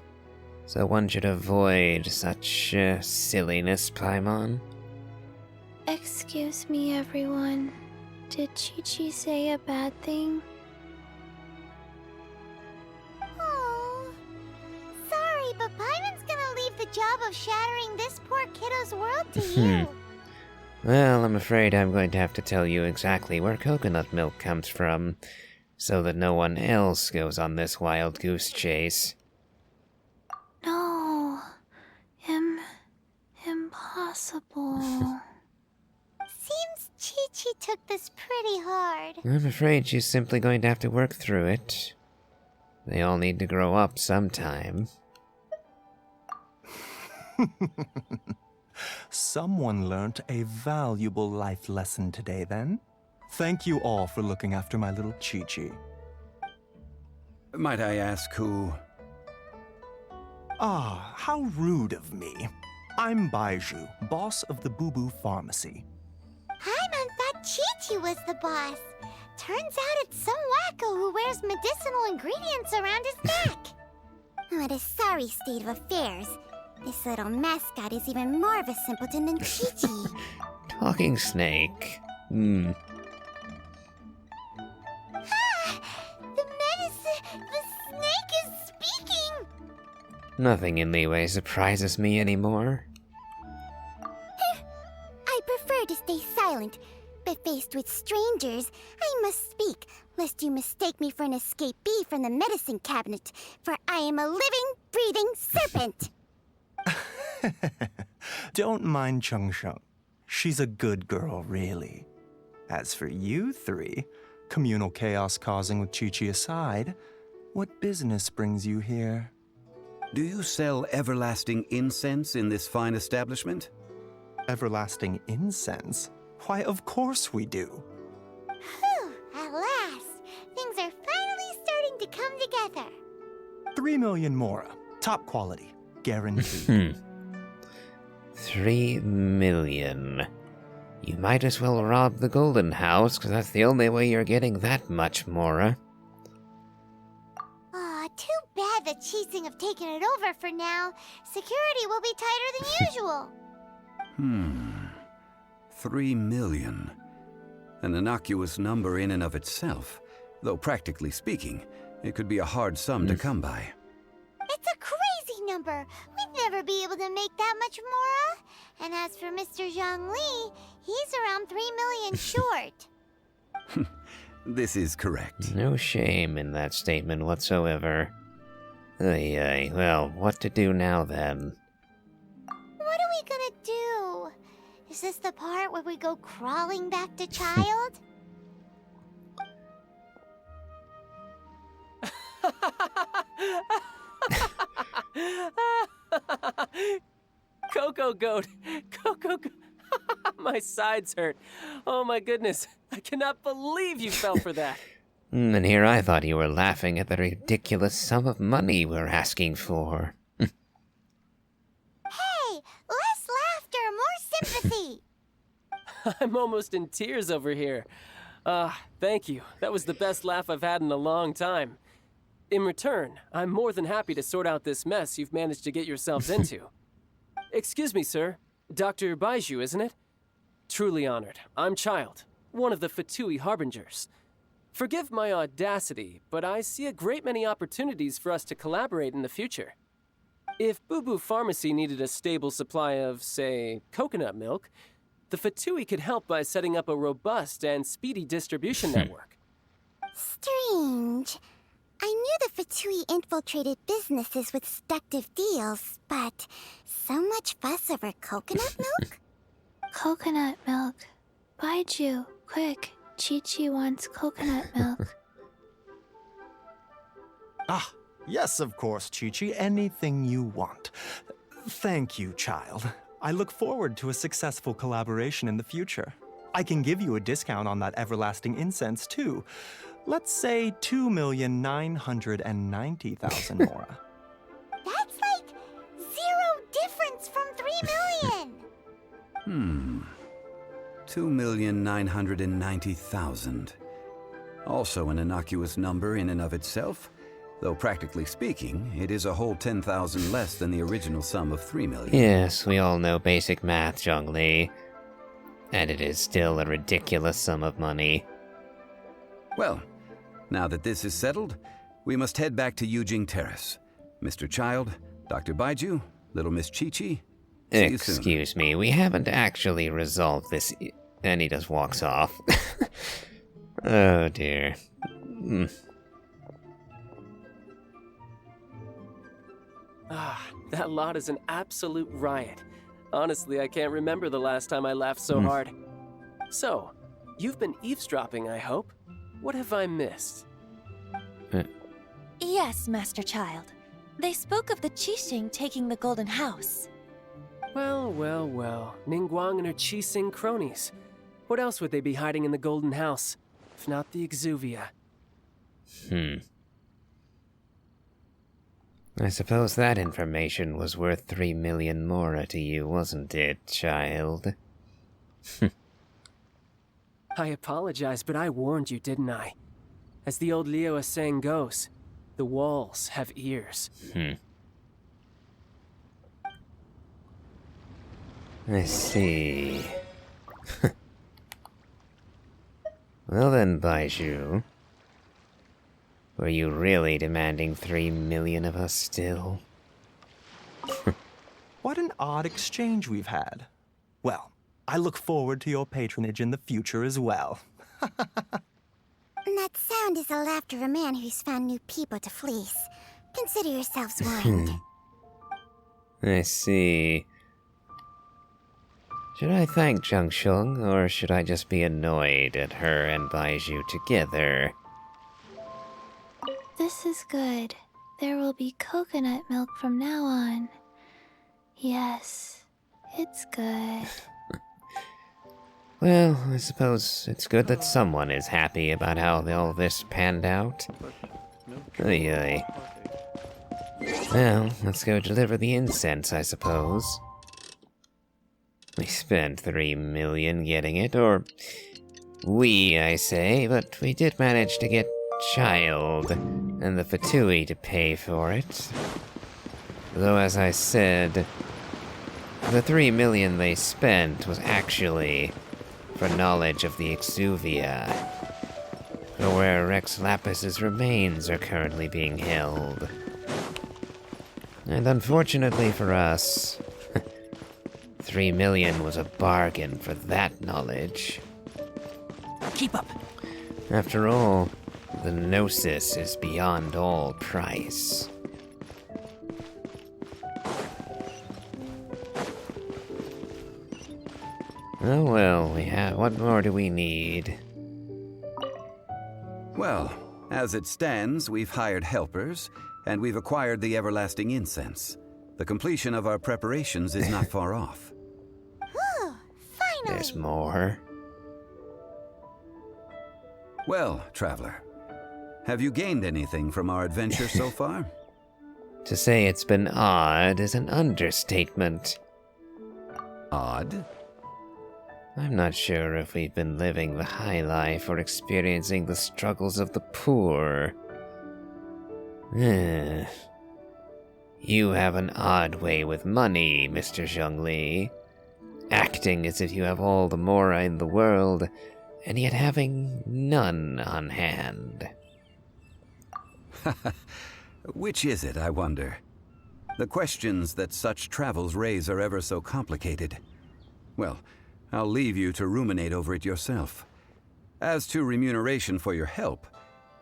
So one should avoid such silliness, Paimon. Excuse me, everyone. Did Chi-Chi say a bad thing? Oh, sorry, but Paimon's gonna leave the job of shattering this poor kiddo's world to you. Well, I'm afraid I'm going to have to tell you exactly where coconut milk comes from, so that no one else goes on this wild goose chase. No. Impossible. Seems Chi-Chi took this pretty hard. I'm afraid she's simply going to have to work through it. They all need to grow up sometime. Someone learnt a valuable life lesson today, then. Thank you all for looking after my little Chi-Chi. Might I ask who? Ah, how rude of me. I'm Baiju, boss of the Boo Boo Pharmacy. Paimon thought Chi-Chi Chi-Chi was the boss. Turns out it's some wacko who wears medicinal ingredients around his neck. What a sorry state of affairs. This little mascot is even more of a simpleton than Chi-Chi. Talking snake. The snake is speaking! Nothing in Liyue surprises me anymore. I prefer to stay silent, but faced with strangers, I must speak, lest you mistake me for an escapee from the medicine cabinet, for I am a living, breathing serpent! Don't mind Chung Sheng. She's a good girl, really. As for you three, communal chaos causing with Chi-Chi aside, what business brings you here? Do you sell everlasting incense in this fine establishment? Everlasting incense? Why, of course we do. Whew, at last! Things are finally starting to come together. 3 million mora. Top quality. Guaranteed. 3 million. You might as well rob the Golden House, because that's the only way you're getting that much mora. Aw, too bad the Chising have taken it over for now. Security will be tighter than usual. 3 million. An innocuous number in and of itself, though practically speaking, it could be a hard sum to come by. It's a crazy number. We'd never be able to make that much mora. And as for Mr. Zhongli, he's around 3 million short. This is correct. No shame in that statement whatsoever. Ay, well, what to do now then? What are we gonna do? Is this the part where we go crawling back to child? Coco Goat! Coco Goat! My sides hurt. Oh my goodness. I cannot believe you fell for that. And here I thought you were laughing at the ridiculous sum of money we're asking for. Hey, less laughter, more sympathy. I'm almost in tears over here. Thank you. That was the best laugh I've had in a long time. In return, I'm more than happy to sort out this mess you've managed to get yourselves into. Excuse me, sir. Dr. Baiju, isn't it? Truly honored. I'm Child, one of the Fatui Harbingers. Forgive my audacity, but I see a great many opportunities for us to collaborate in the future. If Boo Boo Pharmacy needed a stable supply of, say, coconut milk, the Fatui could help by setting up a robust and speedy distribution network. Strange. I knew the Fatui infiltrated businesses with seductive deals, but so much fuss over coconut milk? Coconut milk. Baiju, quick. Chi-Chi wants coconut milk. Ah, yes, of course, Chi-Chi. Anything you want. Thank you, child. I look forward to a successful collaboration in the future. I can give you a discount on that everlasting incense, too. Let's say 2,990,000 mora. That's like 0 difference from 3 million. 2,990,000. Also an innocuous number in and of itself, though practically speaking, it is a whole 10,000 less than the original sum of 3 million. Yes, we all know basic math, Zhongli. And it is still a ridiculous sum of money. Well, now that this is settled, we must head back to Yujing Terrace. Mr. Child, Dr. Baiju, Little Miss Chi-Chi, see you soon. Excuse me, we haven't actually resolved this. And he just walks off. Oh dear. That lot is an absolute riot. Honestly, I can't remember the last time I laughed so hard. So, you've been eavesdropping, I hope? What have I missed? Yes, Master Child. They spoke of the Qixing taking the Golden House. Well, well, well. Ningguang and her Qixing cronies. What else would they be hiding in the Golden House, if not the Exuvia? I suppose that information was worth 3 million mora to you, wasn't it, child? I apologize, but I warned you, didn't I? As the old Liyue saying goes, the walls have ears. I see. Well then, Baiju. Were you really demanding 3 million of us still? What an odd exchange we've had. Well, I look forward to your patronage in the future as well. That sound is the laughter of a man who's found new people to fleece. Consider yourselves warned. I see. Should I thank Zhongli, or should I just be annoyed at her and Baiju together? This is good. There will be coconut milk from now on. Yes, it's good. Well, I suppose it's good that someone is happy about how all this panned out. Oy oy. Well, let's go deliver the incense, I suppose. We spent 3 million getting it, or we, I say, but we did manage to get Child and the Fatui to pay for it. Though, as I said, the 3 million they spent was actually for knowledge of the Exuvia, for where Rex Lapis's remains are currently being held. And unfortunately for us, 3 million was a bargain for that knowledge. Keep up. After all, the Gnosis is beyond all price. Oh well, what more do we need? Well, as it stands, we've hired helpers, and we've acquired the everlasting incense. The completion of our preparations is not far off. Whew, finally! There's more. Well, traveler, have you gained anything from our adventure so far? To say it's been odd is an understatement. Odd? I'm not sure if we've been living the high life or experiencing the struggles of the poor. You have an odd way with money, Mr. Zhongli. Acting as if you have all the mora in the world, and yet having none on hand. Which is it, I wonder? The questions that such travels raise are ever so complicated. Well, I'll leave you to ruminate over it yourself. As to remuneration for your help,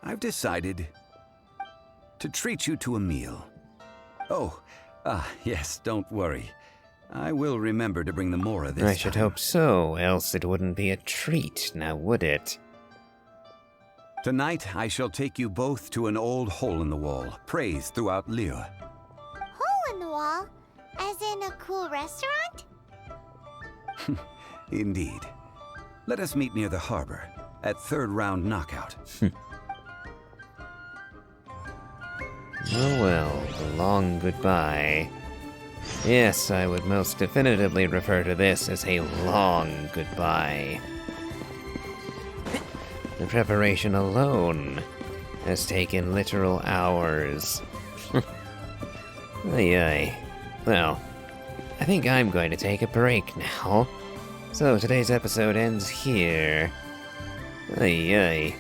I've decided to treat you to a meal. Oh, yes, don't worry. I will remember to bring the mora this time. I should hope so, else it wouldn't be a treat, now would it? Tonight, I shall take you both to an old hole in the wall, praised throughout Liyue. Hole in the wall? As in a cool restaurant? Indeed. Let us meet near the harbor, at third round knockout. Oh well, a long goodbye. Yes, I would most definitively refer to this as a long goodbye. The preparation alone has taken literal hours. Ay ay. Well, I think I'm going to take a break now. So today's episode ends here. Ay ay.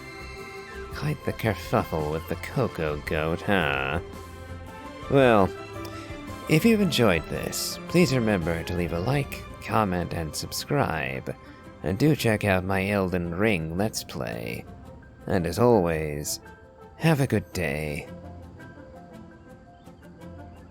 Quite the kerfuffle with the Cocoa Goat, huh? Well, if you've enjoyed this, please remember to leave a like, comment, and subscribe. And do check out my Elden Ring Let's Play. And as always, have a good day.